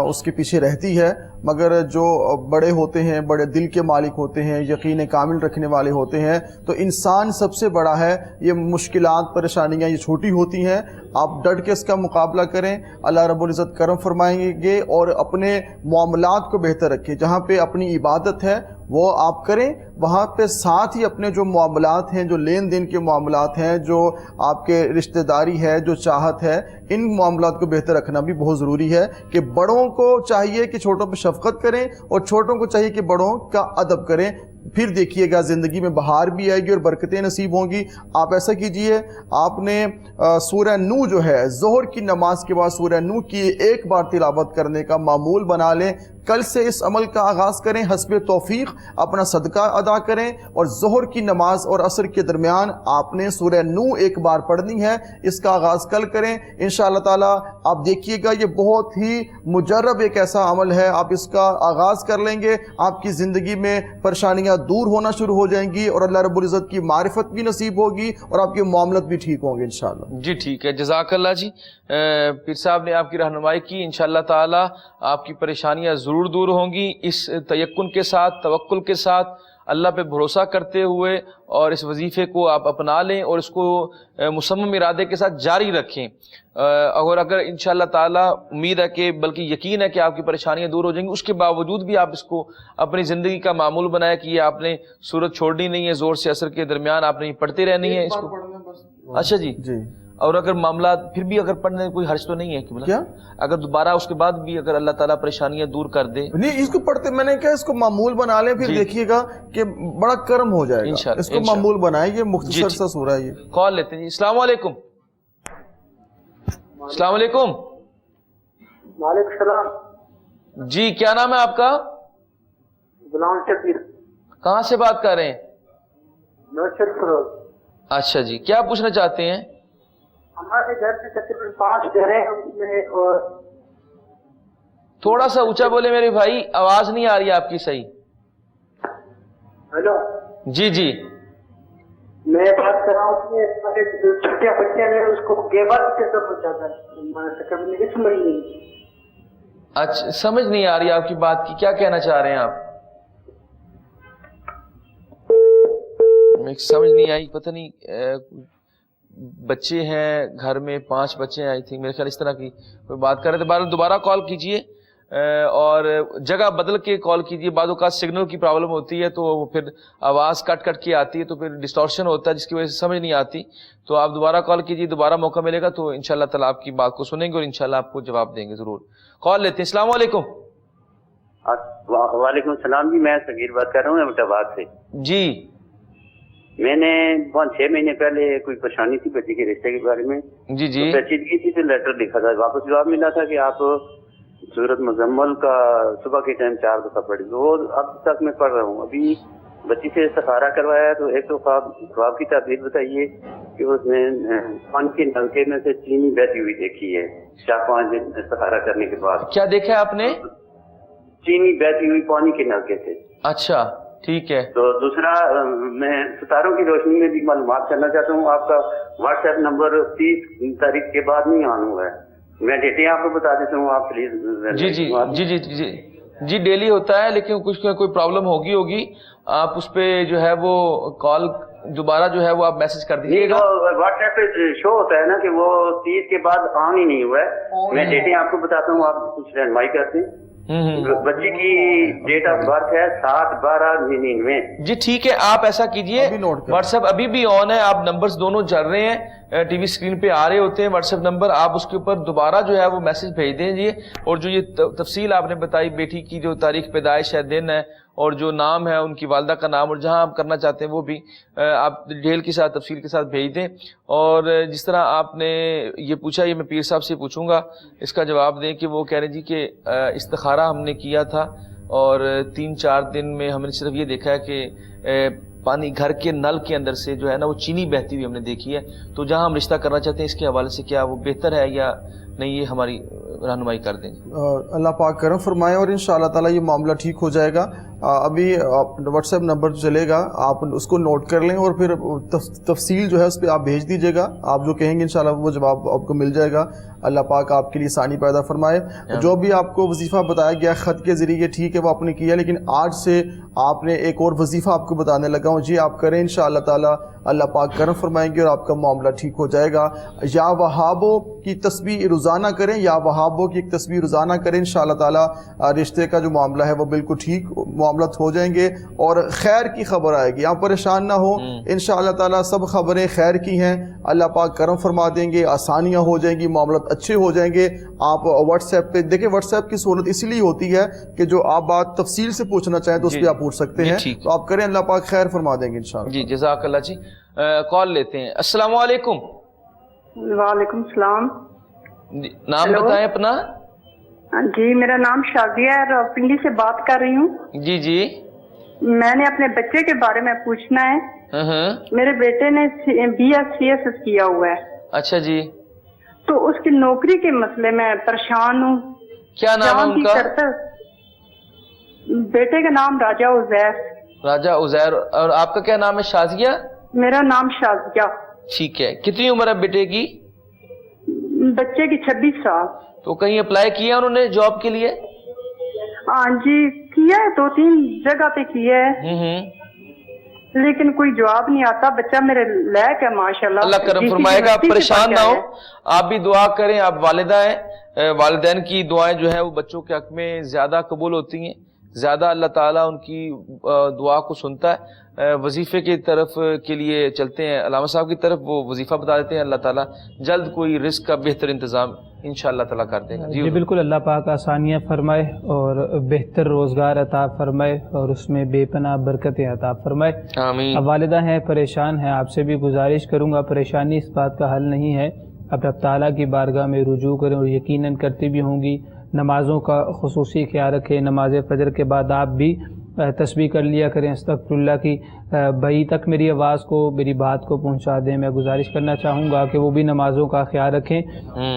اس کے پیچھے رہتی ہے، مگر جو بڑے ہوتے ہیں، بڑے دل کے مالک ہوتے ہیں، یقین کامل رکھنے والے ہوتے ہیں، تو انسان سب سے بڑا ہے. یہ مشکلات، پریشانیاں یہ چھوٹی ہوتی ہیں. آپ ڈٹ کے اس کا مقابلہ کریں، اللہ رب العزت کرم فرمائیں گے. اور اپنے معاملات کو بہتر رکھیں. جہاں پہ اپنی عبادت ہے وہ آپ کریں، وہاں پہ ساتھ ہی اپنے جو معاملات ہیں، جو لین دین کے معاملات ہیں، جو آپ کے رشتہ داری ہے، جو چاہت ہے، ان معاملات کو بہتر رکھنا بھی بہت ضروری ہے. کہ بڑوں کو چاہیے کہ چھوٹوں پہ شفقت کریں، اور چھوٹوں کو چاہیے کہ بڑوں کا ادب کریں. پھر دیکھیے گا زندگی میں بہار بھی آئے گی اور برکتیں نصیب ہوں گی۔ آپ ایسا کیجئے، آپ نے سورہ نو جو ہے ظہر کی نماز کے بعد سورہ نو کی ایک بار تلاوت کرنے کا معمول بنا لیں۔ کل سے اس عمل کا آغاز کریں، حسب توفیق اپنا صدقہ ادا کریں، اور ظہر کی نماز اور عصر کے درمیان آپ نے سورہ نو ایک بار پڑھنی ہے۔ اس کا آغاز کل کریں انشاءاللہ تعالیٰ۔ آپ دیکھیے گا یہ بہت ہی مجرب ایک ایسا عمل ہے، آپ اس کا آغاز کر لیں گے، آپ کی زندگی میں پریشانیاں دور ہونا شروع ہو جائیں گی، اور اللہ رب العزت کی معرفت بھی نصیب ہوگی اور آپ کے معاملات بھی ٹھیک ہوں گے انشاءاللہ۔ جی ٹھیک ہے، جزاک اللہ جی۔ پیر صاحب نے آپ کی رہنمائی کی، انشاءاللہ تعالی آپ کی پریشانیاں ضرور دور ہوں گی۔ اس تیقن کے ساتھ، توکل کے ساتھ، اللہ پہ بھروسہ کرتے ہوئے اور اس وظیفے کو آپ اپنا لیں اور اس کو مصمم ارادے کے ساتھ جاری رکھیں، اور اگر انشاءاللہ تعالی امید ہے کہ بلکہ یقین ہے کہ آپ کی پریشانیاں دور ہو جائیں گی، اس کے باوجود بھی آپ اس کو اپنی زندگی کا معمول بنائیں کہ یہ آپ نے سورت چھوڑنی نہیں ہے، زور سے عصر کے درمیان آپ نے پڑھتے رہنی ہے اس کو۔ اچھا جی، اور اگر معاملات پھر بھی اگر پڑھنے کوئی حرج تو نہیں ہے کہ کیا اگر دوبارہ اس کے بعد بھی اگر اللہ تعالیٰ پریشانیاں دور کر دے؟ نہیں، اس کو پڑھتے، میں نے کہا اس کو معمول بنا لیں، پھر دیکھیے گا کہ بڑا کرم ہو جائے گا۔ اس کو معمول بنائیں، یہ مختصر سا سورہ ہے۔ یہ کال لیتے ہیں جی۔ السلام علیکم۔ السلام علیکم۔ وعلیکم السلام جی، کیا نام ہے آپ کا؟ غلام شبیر۔ کہاں سے بات کر رہے ہیں؟ نوشہر فروز۔ اچھا جی، کیا پوچھنا چاہتے ہیں؟ ہمارے گھر میں تقریباً 5 گھر ہیں، اس میں اور تھوڑا سا اونچا بولے میرے بھائی، آواز نہیں آ رہی آپ کی صحیح۔ ہیلو جی جی، میں بات کر رہا ہوں کہ ہمارے چھوٹے بچے نے اس کو گیبا کیسے پہنچاتا ہے، تقریباً اس مہینے۔ اچھا، سمجھ نہیں آ رہی آپ کی بات کی، کیا کہنا چاہ رہے ہیں آپ؟ سمجھ نہیں آئی، پتہ نہیں بچے ہیں گھر میں، 5 بچے ہیں آئی تھنک، میرے خیال اس طرح کی کوئی بات کر رہے تھے۔ دوبارہ کال کیجئے اور جگہ بدل کے کال کیجئے، بعض اوقات سگنل کی پرابلم ہوتی ہے تو وہ پھر آواز کٹ کٹ کے آتی ہے تو پھر ڈسٹورشن ہوتا ہے جس کی وجہ سے سمجھ نہیں آتی۔ تو آپ دوبارہ کال کیجئے، دوبارہ موقع ملے گا تو انشاءاللہ تعالیٰ آپ کی بات کو سنیں گے اور انشاءاللہ آپ کو جواب دیں گے ضرور۔ کال لیتے ہیں۔ السلام علیکم۔ وعلیکم السلام جی، میں صغیر بات کر رہا ہوں احمد آباد سے۔ جی، میں نے 6 مہینے پہلے کوئی پریشانی تھی بچی کے رشتے کے بارے میں، جی جی، پیچیدگی تھی تو لیٹر لکھا تھا، واپس جواب ملا تھا کہ آپ سورت مزمل کا صبح کے ٹائم 4 دفعہ پڑھی، وہ اب تک میں پڑھ رہا ہوں۔ ابھی بچی سے استخارہ کروایا تو ایک تو خواب کی تعبیر بتائیے کہ اس نے پانی کے نلکے میں سے چینی بہتی ہوئی دیکھی ہے 4-5 دن استخارہ کرنے کے بعد۔ کیا دیکھا آپ نے؟ چینی بہتی ہوئی پانی کے نلکے سے۔ اچھا ٹھیک ہے۔ تو دوسرا، میں ستاروں کی روشنی میں بھی معلومات کرنا چاہتا ہوں، آپ کا واٹس ایپ نمبر 30 تاریخ کے بعد نہیں آن ہوا ہے، میں ڈیٹیں آپ کو بتا دیتا ہوں، آپ please. G G G G G G, daily ہوتا ہے لیکن کچھ کوئی پرابلم ہوگی، آپ اس پہ جو ہے وہ کال دوبارہ جو ہے وہ آپ میسج کر دیجیے گا۔ واٹس ایپ پہ شو ہوتا ہے نا کہ وہ 30 کے بعد آن ہی نہیں ہوا ہے، میں ڈیٹیں آپ کو بتاتا ہوں، آپ کچھ رہنمائی کرتے ہیں۔ بچی کی ڈیٹ آف برتھ ہے 7/12/99۔ جی ٹھیک ہے، آپ ایسا کیجئے، واٹس ایپ ابھی بھی آن ہے، آپ نمبرز دونوں چل رہے ہیں، ٹی وی اسکرین پہ آ رہے ہوتے ہیں واٹس ایپ نمبر، آپ اس کے اوپر دوبارہ جو ہے وہ میسج بھیج دیجیے، اور جو یہ تفصیل آپ نے بتائی بیٹی کی، جو تاریخ پیدائش ہے، دن ہے، اور جو نام ہے ان کی والدہ کا نام، اور جہاں آپ کرنا چاہتے ہیں وہ بھی آپ ڈیٹیل کے ساتھ تفصیل کے ساتھ بھیج دیں۔ اور جس طرح آپ نے یہ پوچھا، یہ میں پیر صاحب سے پوچھوں گا، اس کا جواب دیں کہ وہ کہہ رہے جی کہ استخارہ ہم نے کیا تھا اور 3-4 دن میں ہم نے صرف یہ دیکھا ہے کہ پانی گھر کے نل کے اندر سے جو ہے نا وہ چینی بہتی ہوئی ہم نے دیکھی ہے، تو جہاں ہم رشتہ کرنا چاہتے ہیں اس کے حوالے سے کیا وہ بہتر ہے یا نہیں، یہ ہماری رہنمائی کر دیں۔ اللہ پاک کرم فرمائے اور انشاءاللہ تعالیٰ یہ معاملہ ٹھیک ہو جائے گا۔ ابھی واٹس ایپ نمبر چلے گا، آپ اس کو نوٹ کر لیں اور پھر تفصیل جو ہے اس پہ آپ بھیج دیجیے گا، آپ جو کہیں گے انشاءاللہ وہ جواب آپ کو مل جائے گا۔ اللہ پاک آپ کے لیے آسانی پیدا فرمائے۔ جو بھی آپ کو وظیفہ بتایا گیا خط کے ذریعے، ٹھیک ہے وہ آپ نے کیا، لیکن آج سے آپ نے ایک اور وظیفہ آپ کو بتانے لگا ہوں، جی آپ کریں انشاءاللہ تعالیٰ، اللہ پاک کرم فرمائیں گے اور آپ کا معاملہ ٹھیک ہو جائے گا۔ یا وہابو کی تسبیح روزانہ کریں، یا وہابو کی ایک تسبیح روزانہ کریں، انشاءاللہ تعالیٰ رشتے کا جو معاملہ ہے وہ بالکل ٹھیک معاملہ معاملات ہو جائیں گے اور خیر کی خبر آئے گی. آپ پریشان نہ ہو, انشاءاللہ تعالیٰ سب خبریں خیر کی ہیں. اللہ پاک کرم فرما دیں گے, آسانیاں ہو جائیں گی, معاملات اچھے ہو جائیں گے. آپ واٹس ایپ پہ دیکھیں, واٹس ایپ کی سہولت اس لیے ہوتی ہے کہ جو آپ بات تفصیل سے پوچھنا چاہیں تو اس پہ آپ پوچھ سکتے ہیں, تو آپ کریں, اللہ پاک خیر فرما دیں گے انشاءاللہ. جی جزاک اللہ جی. کال لیتے ہیں. السلام علیکم. وعلیکم السلام. نام بتائیں اپنا. جی میرا نام شازیہ ہے اور پنڈی سے بات کر رہی ہوں. جی جی. میں نے اپنے بچے کے بارے میں پوچھنا ہے. میرے بیٹے نے BSc کیا ہوا ہے. اچھا جی. تو اس کی نوکری کے مسئلے میں پریشان ہوں. کیا نام ہے ان کا؟ بیٹے کا نام راجہ عزیر. راجہ عزیر. اور آپ کا کیا نام ہے؟ شازیہ. میرا نام شازیہ. ٹھیک ہے. کتنی عمر ہے بیٹے کی؟ بچے کی 26 سال. تو کہیں اپلائی کیا انہوں نے جاب کے لیے؟ ہاں جی کیا ہے, 2-3 جگہ پہ کیا ہے, لیکن کوئی جواب نہیں آتا. بچہ میرے لائق ہے ماشاءاللہ. اللہ کرم فرمائے گا. آپ پریشان نہ ہو, آپ بھی دعا کریں. آپ والدہ ہیں, والدین کی دعائیں جو ہے وہ بچوں کے حق میں زیادہ قبول ہوتی ہیں, زیادہ اللہ تعالیٰ ان کی دعا کو سنتا ہے. وظیفے کی طرف کے لیے چلتے ہیں علامہ صاحب کی طرف, وہ وظیفہ بتا دیتے ہیں. اللہ تعالیٰ جلد کوئی رزق کا بہتر انتظام انشاءاللہ تعالیٰ کر دے گا. جی بالکل, اللہ پاک آسانیاں فرمائے اور بہتر روزگار عطا فرمائے اور اس میں بے پناہ برکتیں عطا فرمائے. آمین. اب والدہ ہیں, پریشان ہیں, آپ سے بھی گزارش کروں گا, پریشانی اس بات کا حل نہیں ہے. اب رب تعالیٰ کی بارگاہ میں رجوع کریں اور یقیناً کرتی بھی ہوں گی. نمازوں کا خصوصی خیال رکھیں. نماز فجر کے بعد آپ بھی تسبیح کر لیا کریں استغفر اللہ کی. بھائی تک میری آواز کو, میری بات کو پہنچا دیں. میں گزارش کرنا چاہوں گا کہ وہ بھی نمازوں کا خیال رکھیں.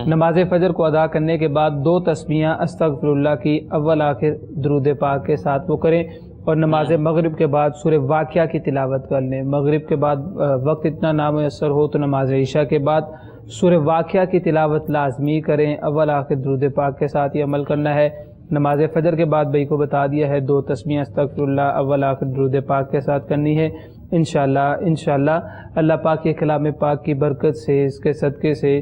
نماز فجر کو ادا کرنے کے بعد 2 تسبیحاں استغفر اللہ کی اول آخر درود پاک کے ساتھ وہ کریں, اور نماز مغرب کے بعد سورہ واقعہ کی تلاوت کر لیں. مغرب کے بعد وقت اتنا نامیسر ہو تو نماز عشاء کے بعد سورہ واقعہ کی تلاوت لازمی کریں. اول آخر درود پاک کے ساتھ یہ عمل کرنا ہے. نماز فجر کے بعد بھائی کو بتا دیا ہے 2 تسبیحیں استغفر اللہ اول آخر درود پاک کے ساتھ کرنی ہے. انشاءاللہ اللہ پاک کے کلام پاک کی برکت سے, اس کے صدقے سے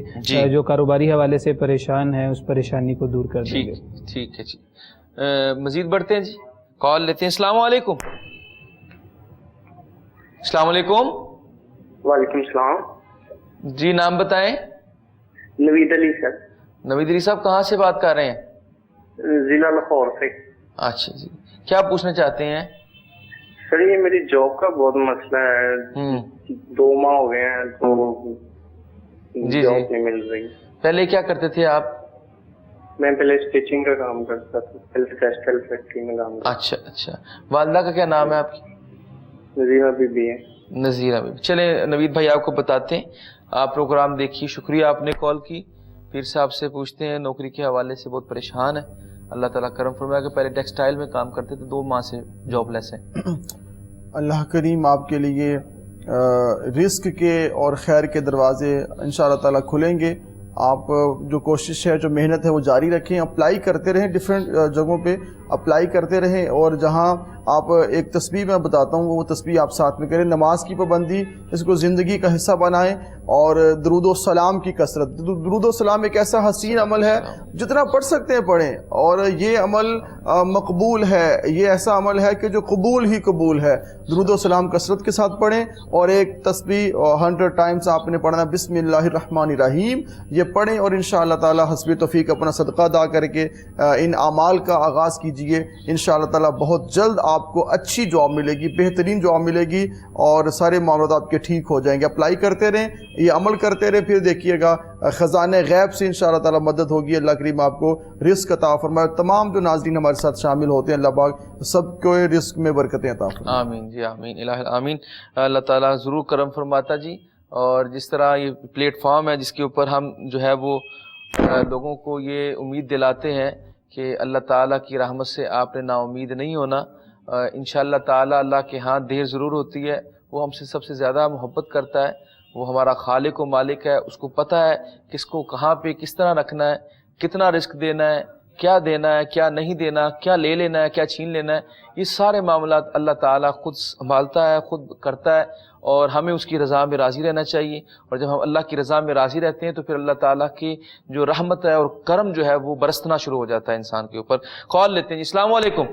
جو کاروباری حوالے سے پریشان ہیں اس پریشانی کو دور کر دیں گے. ٹھیک ہے جی. مزید بڑھتے ہیں جی, کال لیتے ہیں. السلام علیکم. السلام علیکم. وعلیکم السلام. جی نام بتائیں. نوید علی سر. نوید علی صاحب کہاں سے بات کر رہے ہیں؟ ضلع لاہور سے. اچھا جی, کیا پوچھنا چاہتے ہیں؟ سر یہ میری جاب کا بہت مسئلہ ہے. 2 ماہ ہو گئے ہیں تو جاب نہیں مل رہی. پہلے کیا کرتے تھے آپ؟ میں پہلے اسٹیچنگ کا کام کرتا تھا, ٹیکسٹائل فیکٹری میں کام کرتا. اچھا. والدہ کا کیا نام ہے آپ کی؟ نظیرہ بی بی ہے. نظیرہ بی بی. چلیں نوید بھائی آپ کو بتاتے ہیں. آپ پروگرام دیکھیے, شکریہ آپ نے کال کی. پھر سے آپ سے پوچھتے ہیں, نوکری کے حوالے سے بہت پریشان ہے. اللہ تعالیٰ کرم فرمایا کہ پہلے ٹیکسٹائل میں کام کرتے تھے, 2 ماہ سے جاب لیس ہیں. اللہ کریم آپ کے لیے رزق کے اور خیر کے دروازے انشاءاللہ تعالیٰ کھلیں گے. آپ جو کوشش ہے, جو محنت ہے وہ جاری رکھیں. اپلائی کرتے رہیں, ڈیفرنٹ جگہوں پہ اپلائی کرتے رہیں, اور جہاں آپ ایک تسبیح میں بتاتا ہوں وہ تسبیح آپ ساتھ میں کریں. نماز کی پابندی, اس کو زندگی کا حصہ بنائیں, اور درود و سلام کی کثرت. درود و سلام ایک ایسا حسین عمل ہے, جتنا پڑھ سکتے ہیں پڑھیں, اور یہ عمل مقبول ہے. یہ ایسا عمل ہے کہ جو قبول ہی قبول ہے. درود و سلام کثرت کے ساتھ پڑھیں, اور ایک تسبیح 100 ٹائمز آپ نے پڑھنا, بسم اللہ الرحمن الرحیم, یہ پڑھیں. اور انشاءاللہ تعالی حسب توفیق اپنا صدقہ ادا کر کے ان اعمال کا آغاز کیجئے. انشاءاللہ تعالی بہت جلد آپ کو اچھی جاب ملے گی, بہترین جاب ملے گی, اور سارے معاملات آپ کے ٹھیک ہو جائیں گے. اپلائی کرتے رہیں, یہ عمل کرتے رہیں, پھر دیکھیے گا خزانے غیب سے انشاءاللہ تعالی مدد ہوگی. اللہ کریم آپ کو رزق عطا فرمائے. تمام جو ناظرین ہمارے ساتھ شامل ہوتے ہیں, اللہ پاک سب کو رزق میں برکتیں عطا فرمائے. آمین جی آمین الہ آمین. اللہ تعالیٰ ضرور کرم فرماتا جی. اور جس طرح یہ پلیٹ فارم ہے جس کے اوپر ہم جو ہے وہ لوگوں کو یہ امید دلاتے ہیں کہ اللہ تعالیٰ کی رحمت سے آپ نے نا امید نہیں ہونا. انشاءاللہ تعالیٰ اللہ کے ہاں دیر ضرور ہوتی ہے. وہ ہم سے سب سے زیادہ محبت کرتا ہے. وہ ہمارا خالق و مالک ہے. اس کو پتہ ہے کس کو کہاں پہ کس طرح رکھنا ہے, کتنا رزق دینا ہے, کیا دینا ہے, کیا نہیں دینا, کیا لے لینا ہے, کیا چھین لینا ہے. یہ سارے معاملات اللہ تعالیٰ خود سنبھالتا ہے, خود کرتا ہے, اور ہمیں اس کی رضا میں راضی رہنا چاہیے. اور جب ہم اللہ کی رضا میں راضی رہتے ہیں تو پھر اللہ تعالیٰ کی جو رحمت ہے اور کرم جو ہے وہ برسنا شروع ہو جاتا ہے انسان کے اوپر. کال لیتے ہیں. السلام علیکم.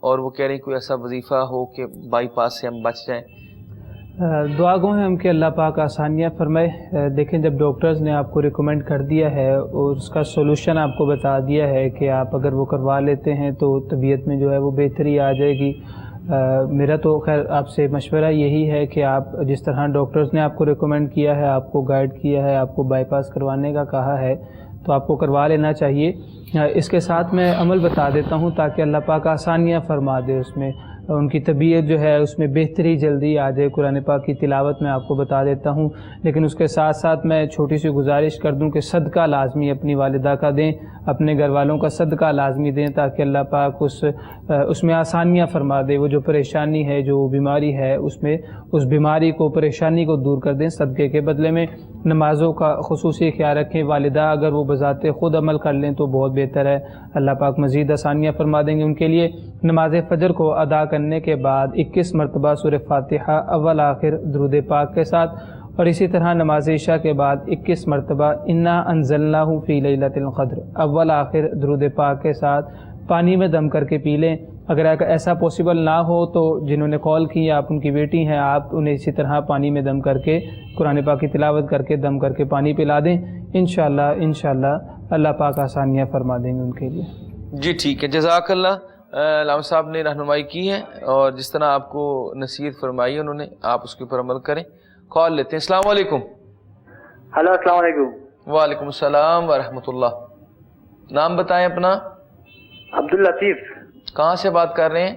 اور وہ کہہ رہے ہیں کوئی ایسا وظیفہ ہو کہ بائی پاس سے ہم بچ جائیں. دعا گو ہیں ہم کہ اللہ پاک آسانیاں فرمائے. دیکھیں جب ڈاکٹرز نے آپ کو ریکمینڈ کر دیا ہے اور اس کا سولوشن آپ کو بتا دیا ہے کہ آپ اگر وہ کروا لیتے ہیں تو طبیعت میں جو ہے وہ بہتری آ جائے گی. میرا تو خیر آپ سے مشورہ یہی ہے کہ آپ جس طرح ڈاکٹرز نے آپ کو ریکمینڈ کیا ہے, آپ کو گائیڈ کیا ہے, آپ کو بائی پاس کروانے کا کہا ہے, تو آپ کو کروا لینا چاہیے. اس کے ساتھ میں عمل بتا دیتا ہوں تاکہ اللہ پاک آسانیاں فرما دے, اس میں ان کی طبیعت جو ہے اس میں بہتری جلدی آ جائے. قرآن پاک کی تلاوت میں آپ کو بتا دیتا ہوں, لیکن اس کے ساتھ ساتھ میں چھوٹی سی گزارش کر دوں کہ صدقہ لازمی اپنی والدہ کا دیں, اپنے گھر والوں کا صدقہ لازمی دیں تاکہ اللہ پاک اس میں آسانیاں فرما دے. وہ جو پریشانی ہے, جو بیماری ہے, اس بیماری کو, پریشانی کو دور کر دیں صدقے کے بدلے میں. نمازوں کا خصوصی خیال رکھیں. والدہ اگر وہ بذات خود عمل کر لیں تو بہت بہتر ہے, اللہ پاک مزید آسانیاں فرما دیں گے ان کے لیے. نماز فجر کو ادا کرنے کے بعد 21 مرتبہ سورہ فاتحہ اول آخر درود پاک کے ساتھ, اور اسی طرح نماز عشاء کے بعد 21 مرتبہ انا انزلناہ فی لیلۃ القدر اول آخر درود پاک کے ساتھ پانی میں دم کر کے پی لیں. اگر ایسا پاسبل نہ ہو تو جنہوں نے کال کی, آپ ان کی بیٹی ہیں, آپ انہیں اسی طرح پانی میں دم کر کے قرآن پاک کی تلاوت کر کے دم کر کے پانی پلا دیں. انشاءاللہ اللہ پاک آسانیاں فرما دیں گے ان کے لیے. جی ٹھیک ہے, جزاک اللہ. علامہ صاحب نے رہنمائی کی ہے اور جس طرح آپ کو نصیحت فرمائی انہوں نے, آپ اس کے اوپر عمل کریں. کال لیتے ہیں. السلام علیکم. ہلو السلام علیکم. وعلیکم السلام ورحمۃ اللہ. نام بتائیں اپنا. عبداللطیف. کہاں سے بات کر رہے ہیں؟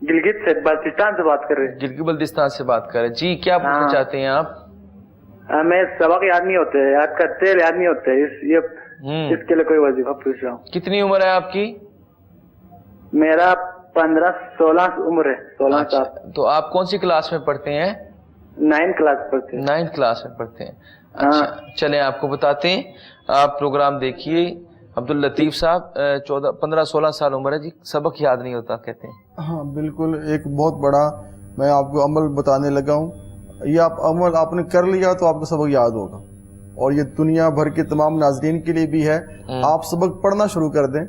گلگت سے, بلتستان سے بات کر رہے ہیں. گلگت بلتستان سے بات کر رہے ہیں. جی کیا پوچھنا چاہتے ہیں آپ؟ میں سبق یاد نہیں ہوتے, یاد کرتے یاد نہیں ہوتے, اس کے لیے کوئی وظیفہ پوچھ رہا ہوں. کتنی عمر ہے آپ کی؟ میرا 15-16 عمر ہے. 16 سال. تو آپ کون سی کلاس میں پڑھتے ہیں؟ 9 کلاس پڑھتے ہیں. 9 کلاس میں پڑھتے ہیں. اچھا چلیں آپ کو بتاتے ہیں. آپ پروگرام دیکھیے. عبداللطیف صاحب 15-16 سال عمر ہے جی, سبق یاد نہیں ہوتا کہتے ہیں. ہاں بالکل, ایک بہت بڑا میں آپ کو عمل بتانے لگا ہوں. یہ عمل آپ نے کر لیا تو آپ کو سبق یاد ہوگا, اور یہ دنیا بھر کے تمام ناظرین کے لیے بھی ہے. آپ سبق پڑھنا شروع کر دیں,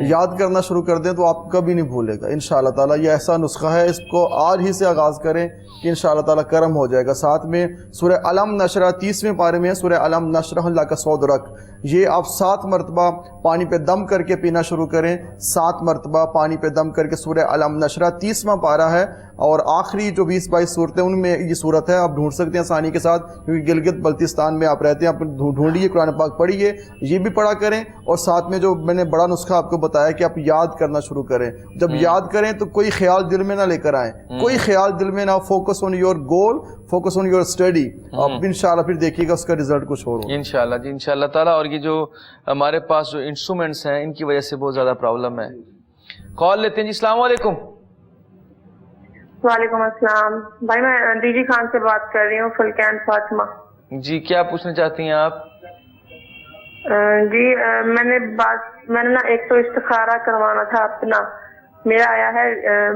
یاد کرنا شروع کر دیں تو آپ کبھی نہیں بھولے گا انشاءاللہ تعالیٰ. یہ ایسا نسخہ ہے, اس کو آج ہی سے آغاز کریں کہ انشاءاللہ تعالیٰ کرم ہو جائے گا. ساتھ میں سورہ علم نشرہ 30ویں پارے میں ہے, سورہ علم نشرہ لک صدرک, یہ آپ 7 مرتبہ پانی پہ دم کر کے پینا شروع کریں. 7 مرتبہ پانی پہ دم کر کے سورہ علم نشرہ 30واں پارہ ہے, اور آخری جو 20-22 صورتیں ان میں یہ صورت ہے. آپ ڈھونڈ سکتے ہیں آسانی کے ساتھ, کیونکہ گلگت بلتستان میں آپ رہتے ہیں. آپ ڈھونڈیے, قرآن پاک پڑھیے, یہ بھی پڑھا کریں. اور ساتھ میں جو میں نے بڑا نسخہ آپ کو بتایا کہ آپ یاد کرنا شروع کریں. جب یاد کریں تو کوئی خیال دل میں نہ لے کر آئیں, کوئی خیال دل میں نہ. Focus on your goal, focus on your study. آپ انشاءاللہ پھر دیکھیے گا اس کا رزلٹ کچھ اور ہوگا انشاءاللہ. جی انشاءاللہ تعالیٰ. اور یہ جو ہمارے پاس جو انسٹرومنٹس ہیں ان کی وجہ سے بہت زیادہ پرابلم ہے. کال لیتے ہیں جی. السلام علیکم. وعلیکم السلام. بھائی میں ڈی جی خان سے بات کر رہی ہوں, فلکین فاطمہ. جی کیا پوچھنا چاہتی ہیں آپ؟ جی میں نے نا ایک تو استخارہ کروانا تھا اپنا. میرا آیا ہے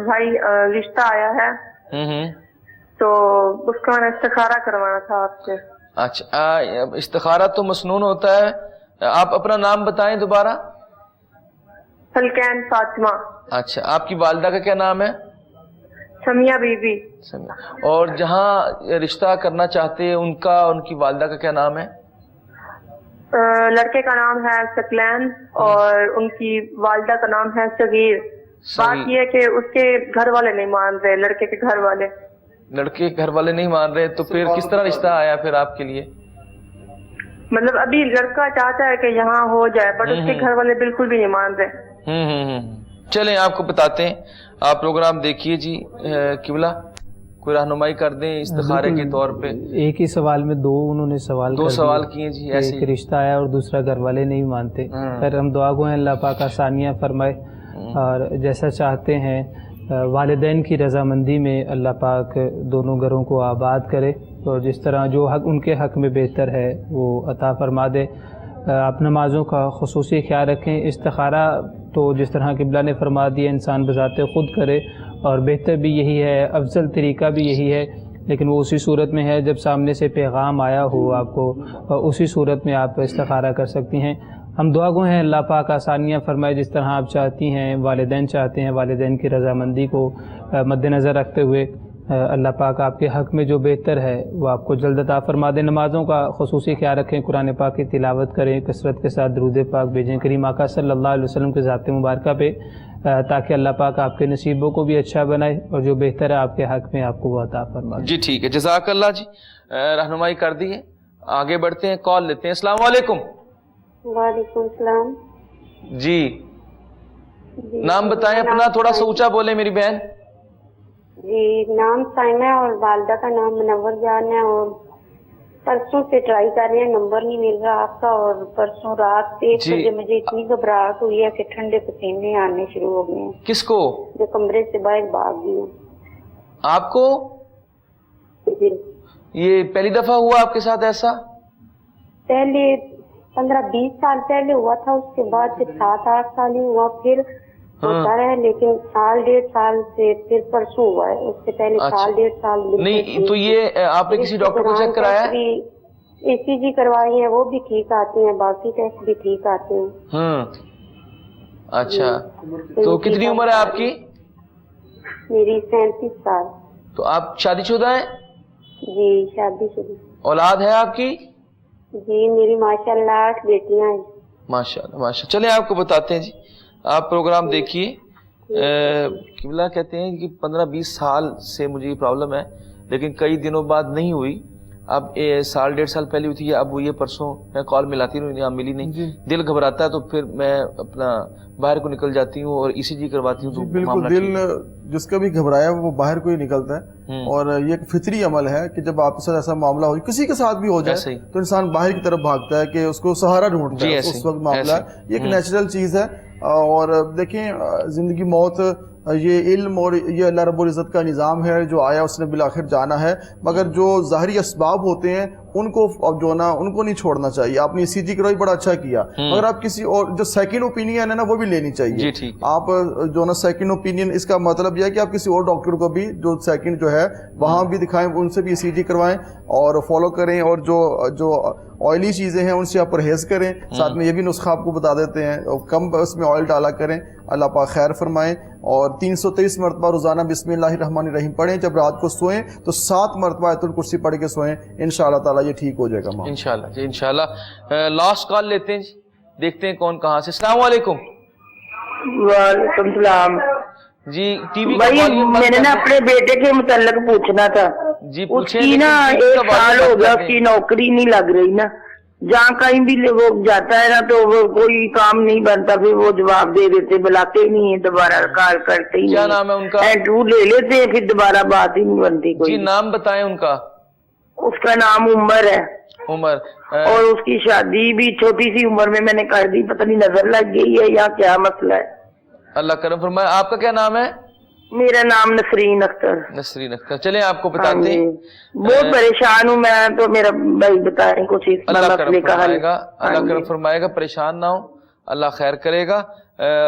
بھائی, رشتہ آیا ہے, تو اس کا میں نے استخارہ کروانا تھا آپ سے. اچھا استخارہ تو مسنون ہوتا ہے. آپ اپنا نام بتائیں دوبارہ. فلکین فاطمہ. اچھا آپ کی والدہ کا کیا نام ہے؟ سمیہ بی بی. اور جہاں رشتہ کرنا چاہتے ہیں ان کی والدہ کا کیا نام ہے؟ لڑکے کا نام ہے ثقلین اور ان کی والدہ کا نام ہے صغیر. بات یہ ہے کہ اس کے گھر والے نہیں مان رہے, لڑکے کے گھر والے. لڑکے کے گھر والے نہیں مان رہے, تو پھر کس طرح رشتہ آیا پھر آپ کے لیے؟ مطلب ابھی لڑکا چاہتا ہے کہ یہاں ہو جائے, بٹ اس کے گھر والے بالکل بھی نہیں مان رہے. چلیں آپ کو بتاتے ہیں. آپ پروگرام دیکھیے جی. قبلہ کوئی رہنمائی کر دیں استخارے کے طور پہ. ایک ہی سوال میں انہوں نے دو سوال کیے جی. ایک رشتہ آیا اور دوسرا گھر والے نہیں مانتے. پھر ہم دعا گو ہیں اللہ پاک آسانیاں فرمائے, اور جیسا چاہتے ہیں والدین کی رضامندی میں اللہ پاک دونوں گھروں کو آباد کرے, اور جس طرح جو حق ان کے حق میں بہتر ہے وہ عطا فرما دے. آپ نمازوں کا خصوصی خیال رکھیں. استخارہ تو جس طرح قبلہ نے فرما دیا انسان بذات خود کرے, اور بہتر بھی یہی ہے, افضل طریقہ بھی یہی ہے, لیکن وہ اسی صورت میں ہے جب سامنے سے پیغام آیا ہو آپ کو, اسی صورت میں آپ استخارہ کر سکتی ہیں. ہم دعا گو ہیں اللہ پاک آسانیاں فرمائے جس طرح آپ چاہتی ہیں، والدین چاہتے ہیں، والدین کی رضامندی کو مد نظر رکھتے ہوئے اللہ پاک آپ کے حق میں جو بہتر ہے وہ آپ کو جلد عطا فرما دے۔ نمازوں کا خصوصی خیال رکھیں، قرآن پاک کی تلاوت کریں، کثرت کے ساتھ درود پاک بھیجیں کریم آقا صلی اللہ علیہ وسلم کے ذات مبارکہ پہ، تاکہ اللہ پاک آپ کے نصیبوں کو بھی اچھا بنائے اور جو بہتر ہے آپ کے حق میں آپ کو وہ عطا فرما دے۔ جی ٹھیک ہے، جزاک اللہ جی، رہنمائی کر دی ہے۔ آگے بڑھتے ہیں، کال لیتے ہیں۔ السلام علیکم۔ وعلیکم السلام۔ جی نام بتائیں اپنا، تھوڑا سا اونچا بولیں میری بہن۔ جی نام سائمہ ہے اور والدہ کا نام منور جان ہے، اور پرسوں سے ٹرائی کر رہے ہیں، نمبر نہیں مل رہا آپ کا، اور پرسوں رات 1 بجے مجھے اتنی گھبراہٹ ہوئی ہے کہ ٹھنڈے پسینے آنے شروع ہو گئے ہیں۔ کس کو؟ جو کمرے سے باہر بھاگ گئی ہوں۔ آپ کو؟ جی یہ پہلی دفعہ ہوا آپ کے ساتھ ایسا؟ پہلے 15-20 سال پہلے ہوا تھا، اس کے بعد پھر 7-8 سال ہی ہوا، پھر ہوتا رہا، لیکن 1.5 سال سے پھر پرسوں ہوا ہے، اس سے پہلے 1.5 سال نہیں۔ تو یہ آپ نے کسی ڈاکٹر کو چیک کرایا؟ ECG کروائی ہے، وہ بھی ٹھیک آتے ہیں، باقی ٹیسٹ بھی ٹھیک آتے ہیں۔ اچھا، تو کتنی عمر ہے آپ کی؟ میری 37 سال۔ تو آپ شادی شدہ ہیں؟ جی شادی شدہ۔ اولاد ہے آپ کی؟ جی میری ماشاءاللہ 8 بیٹیاں ہیں۔ ماشاءاللہ ماشاءاللہ۔ چلیں آپ کو بتاتے ہیں جی، آپ پروگرام دیکھیے۔ قبلہ کہتے ہیں کہ 15-20 سال سے مجھے یہ پرابلم ہے، لیکن کئی دنوں بعد نہیں ہوئی، اب 1.5 سال پہلے ہوئی تھی، اب وہ یہ پرسوں میں کال ملاتی ہوں، یہاں ملی نہیں، دل گھبراتا ہے تو پھر میں اپنا باہر کو نکل جاتی ہوں اور ECG کرواتی ہوں۔ بالکل، دل جس کا بھی گھبرایا وہ باہر کو ہی نکلتا ہے، اور یہ ایک فطری عمل ہے کہ جب آپ کے ساتھ ایسا معاملہ ہو، کسی کے ساتھ بھی ہو جائے تو انسان باہر کی طرف بھاگتا ہے کہ اس کو سہارا ڈھونڈتا ہے، اس وقت معاملہ ہے، یہ ایک نیچرل چیز ہے۔ اور دیکھیں زندگی موت یہ علم اور یہ اللہ رب العزت کا نظام ہے، جو آیا اس نے بالآخر جانا ہے، مگر جو ظاہری اسباب ہوتے ہیں ان کو اب جو نا ان کو نہیں چھوڑنا چاہیے۔ آپ نے ECG کروائی، بڑا اچھا کیا، مگر آپ کسی اور جو سیکنڈ اوپینین ہے نا وہ بھی لینی چاہیے۔ آپ جو نا سیکنڈ اوپینین، اس کا مطلب یہ ہے کہ آپ کسی اور ڈاکٹر کو بھی جو سیکنڈ جو ہے وہاں بھی دکھائیں، ان سے بھی ECG کروائیں اور فالو کریں، اور جو آئلی چیزیں ہیں ان سے آپ پرہیز کریں۔ ساتھ میں یہ بھی نسخہ آپ کو بتا دیتے ہیں، کم اس میں آئل ڈالا کریں، اللہ پاک خیر فرمائیں۔ اور 323 مرتبہ روزانہ بسم اللہ الرحمن الرحیم پڑھیں، جب رات کو سوئیں تو 7 مرتبہ آیت الکرسی پڑھ کے سوئیں، انشاءاللہ تعالیٰ یہ ٹھیک ہو جائے گا۔ انشاءاللہ جی انشاءاللہ۔ لاسٹ کال لیتے ہیں جی، دیکھتے ہیں کون کہاں سے۔ السلام علیکم۔ وعلیکم السلام جی ٹی وی بھائی، میں نے نا اپنے بیٹے کے متعلق پوچھنا تھا جی، اس کی نا 1 سال ہو گیا، اس کی نوکری نہیں لگ رہی نا، جہاں کہیں بھی وہ جاتا ہے نا تو وہ کوئی کام نہیں بنتا، پھر وہ جواب دے دیتے، بلاتے ہی نہیں ہیں، دوبارہ کال کرتے ہی نہیں۔ کیا نام ہے ان کا؟ انٹرویو لے لیتے ہیں پھر دوبارہ بات ہی نہیں بنتی کوئی۔ جی نام بتائیں ان کا۔ اس کا نام عمر ہے، عمر، اور اس کی شادی بھی چھوٹی سی عمر میں نے کر دی، پتہ نہیں نظر لگ گئی ہے یا کیا مسئلہ ہے۔ اللہ کرم فرمائے۔ آپ کا کیا نام ہے؟ میرا نام نسرین اختر۔ نسرین اختر، چلیں آپ کو بتاتے ہیں۔ بہت پریشان ہوں میں تو، میرا بھائی بتائیں کچھ اس مسئلے کا حل۔ اللہ کرم فرمائے گا، پریشان نہ ہو، اللہ خیر کرے گا۔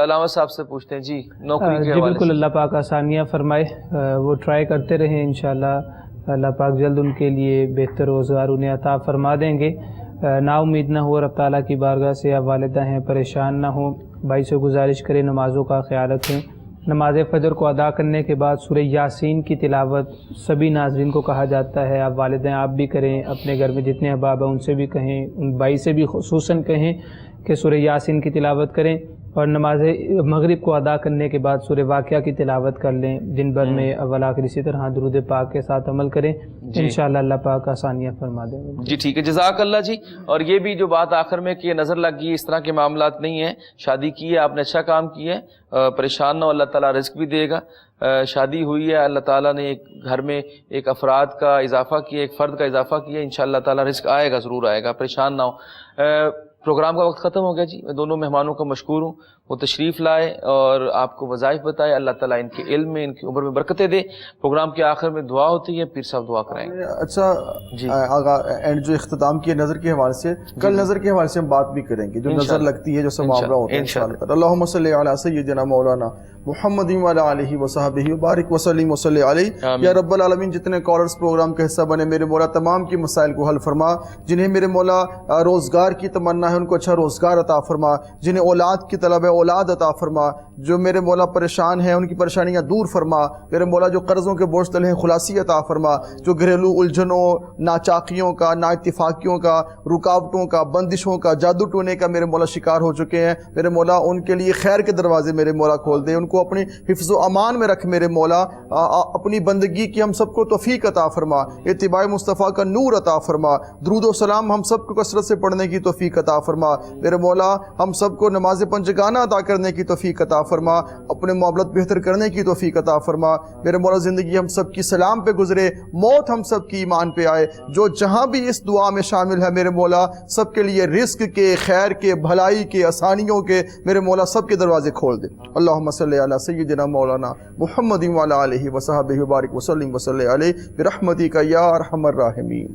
علامہ صاحب سے پوچھتے ہیں جی نوکری کے جی بالکل، اللہ پاک آسانیاں فرمائے، وہ ٹرائی کرتے رہیں، انشاءاللہ اللہ پاک جلد ان کے لیے بہتر روزگار انہیں عطا فرما دیں گے۔ نا امید نہ ہو، رب تعالیٰ کی بارگاہ سے، آپ والدہ ہیں پریشان نہ ہوں، بھائی سے گزارش کریں نمازوں کا خیال رکھیں۔ نماز فجر کو ادا کرنے کے بعد سورہ یاسین کی تلاوت سبھی ناظرین کو کہا جاتا ہے، آپ والدین آپ بھی کریں، اپنے گھر میں جتنے احباب ہیں ان سے بھی کہیں، ان بھائی سے بھی خصوصاً کہیں کہ سورہ یاسین کی تلاوت کریں، اور نماز مغرب کو ادا کرنے کے بعد سورہ واقعہ کی تلاوت کر لیں، دن بھر میں اول آخر اسی طرح درود پاک کے ساتھ عمل کریں، انشاءاللہ اللہ پاک آسانیاں فرما دیں گے۔ جی ٹھیک ہے، جزاک اللہ جی۔ اور یہ بھی جو بات آخر میں کہ نظر لگ گئی، اس طرح کے معاملات نہیں ہیں، شادی کی ہے آپ نے، اچھا کام کیا ہے، پریشان نہ ہو، اللہ تعالیٰ رزق بھی دے گا۔ شادی ہوئی ہے، اللہ تعالیٰ نے ایک گھر میں ایک افراد کا اضافہ کیا، ایک فرد کا اضافہ کیا، انشاءاللہ تعالیٰ رزق آئے گا، ضرور آئے گا، پریشان نہ ہو۔ پروگرام کا وقت ختم ہو گیا جی، میں دونوں مہمانوں کا مشکور ہوں، وہ تشریف لائے اور آپ کو وظائف بتائے. اللہ تعالیٰ ان کے علم میں، ان کی عمر میں برکتیں دے. پروگرام کے آخر میں دعا ہوتی ہے، پیر صاحب دعا کرائیں گے. اچھا جی اینڈ جو اختتام کی نظر کے حوالے سے، کل نظر کے حوالے سے ہم بات بھی کریں گے، جو نظر لگتی ہے، جو سب معاملہ ہوتا ہے انشاءاللہ. اللہم صلی علی سیدنا مولانا محمد وعلی آلہ وصحبہ وبارک وسلم وصلی علیہ. یا رب العالمین جتنے کالرز پروگرام کا حصہ بنے میرے مولا تمام کی مسائل کو حل فرما. جنہیں میرے مولا روزگار کی تمنا ہے ان کو اچھا روزگار عطا فرما. جنہیں اولاد کی طلب ہے اولاد عطا فرما. جو میرے مولا پریشان ہیں ان کی پریشانیاں دور فرما. میرے مولا جو قرضوں کے بوجھ تلے ہیں خلاصی عطا فرما. جو گھریلو الجھنوں، ناچاقیوں کا، نا اتفاقیوں کا، رکاوٹوں کا، بندشوں کا، جادو ٹونے کا میرے مولا شکار ہو چکے ہیں، میرے مولا ان کے لیے خیر کے دروازے میرے مولا کھول دے. ان کو اپنی حفظ و امان میں رکھ میرے مولا. اپنی بندگی کی ہم سب کو توفیق عطا فرما. اتباع مصطفیٰ کا نور عطا فرما. درود و سلام ہم سب کو کثرت سے پڑھنے کی توفیق عطا فرما. میرے مولا ہم سب کو نماز پنجگانہ ادا کرنے کی توفیق عطا فرما. اپنے معاملات بہتر کرنے کی توفیق عطا فرما. میرے مولا زندگی ہم سب کی سلام پہ گزرے، موت ہم سب کی ایمان پہ آئے. جو جہاں بھی اس دعا میں شامل ہے میرے مولا سب کے لیے رزق کے، خیر کے، بھلائی کے، آسانیوں کے میرے مولا سب کے دروازے کھول دے. اللہم صلی علی سیدنا مولانا محمد وعلی آلہ وصحبہ وبارک وسلم وصلی علیہ برحمتک یا ارحم الراحمین.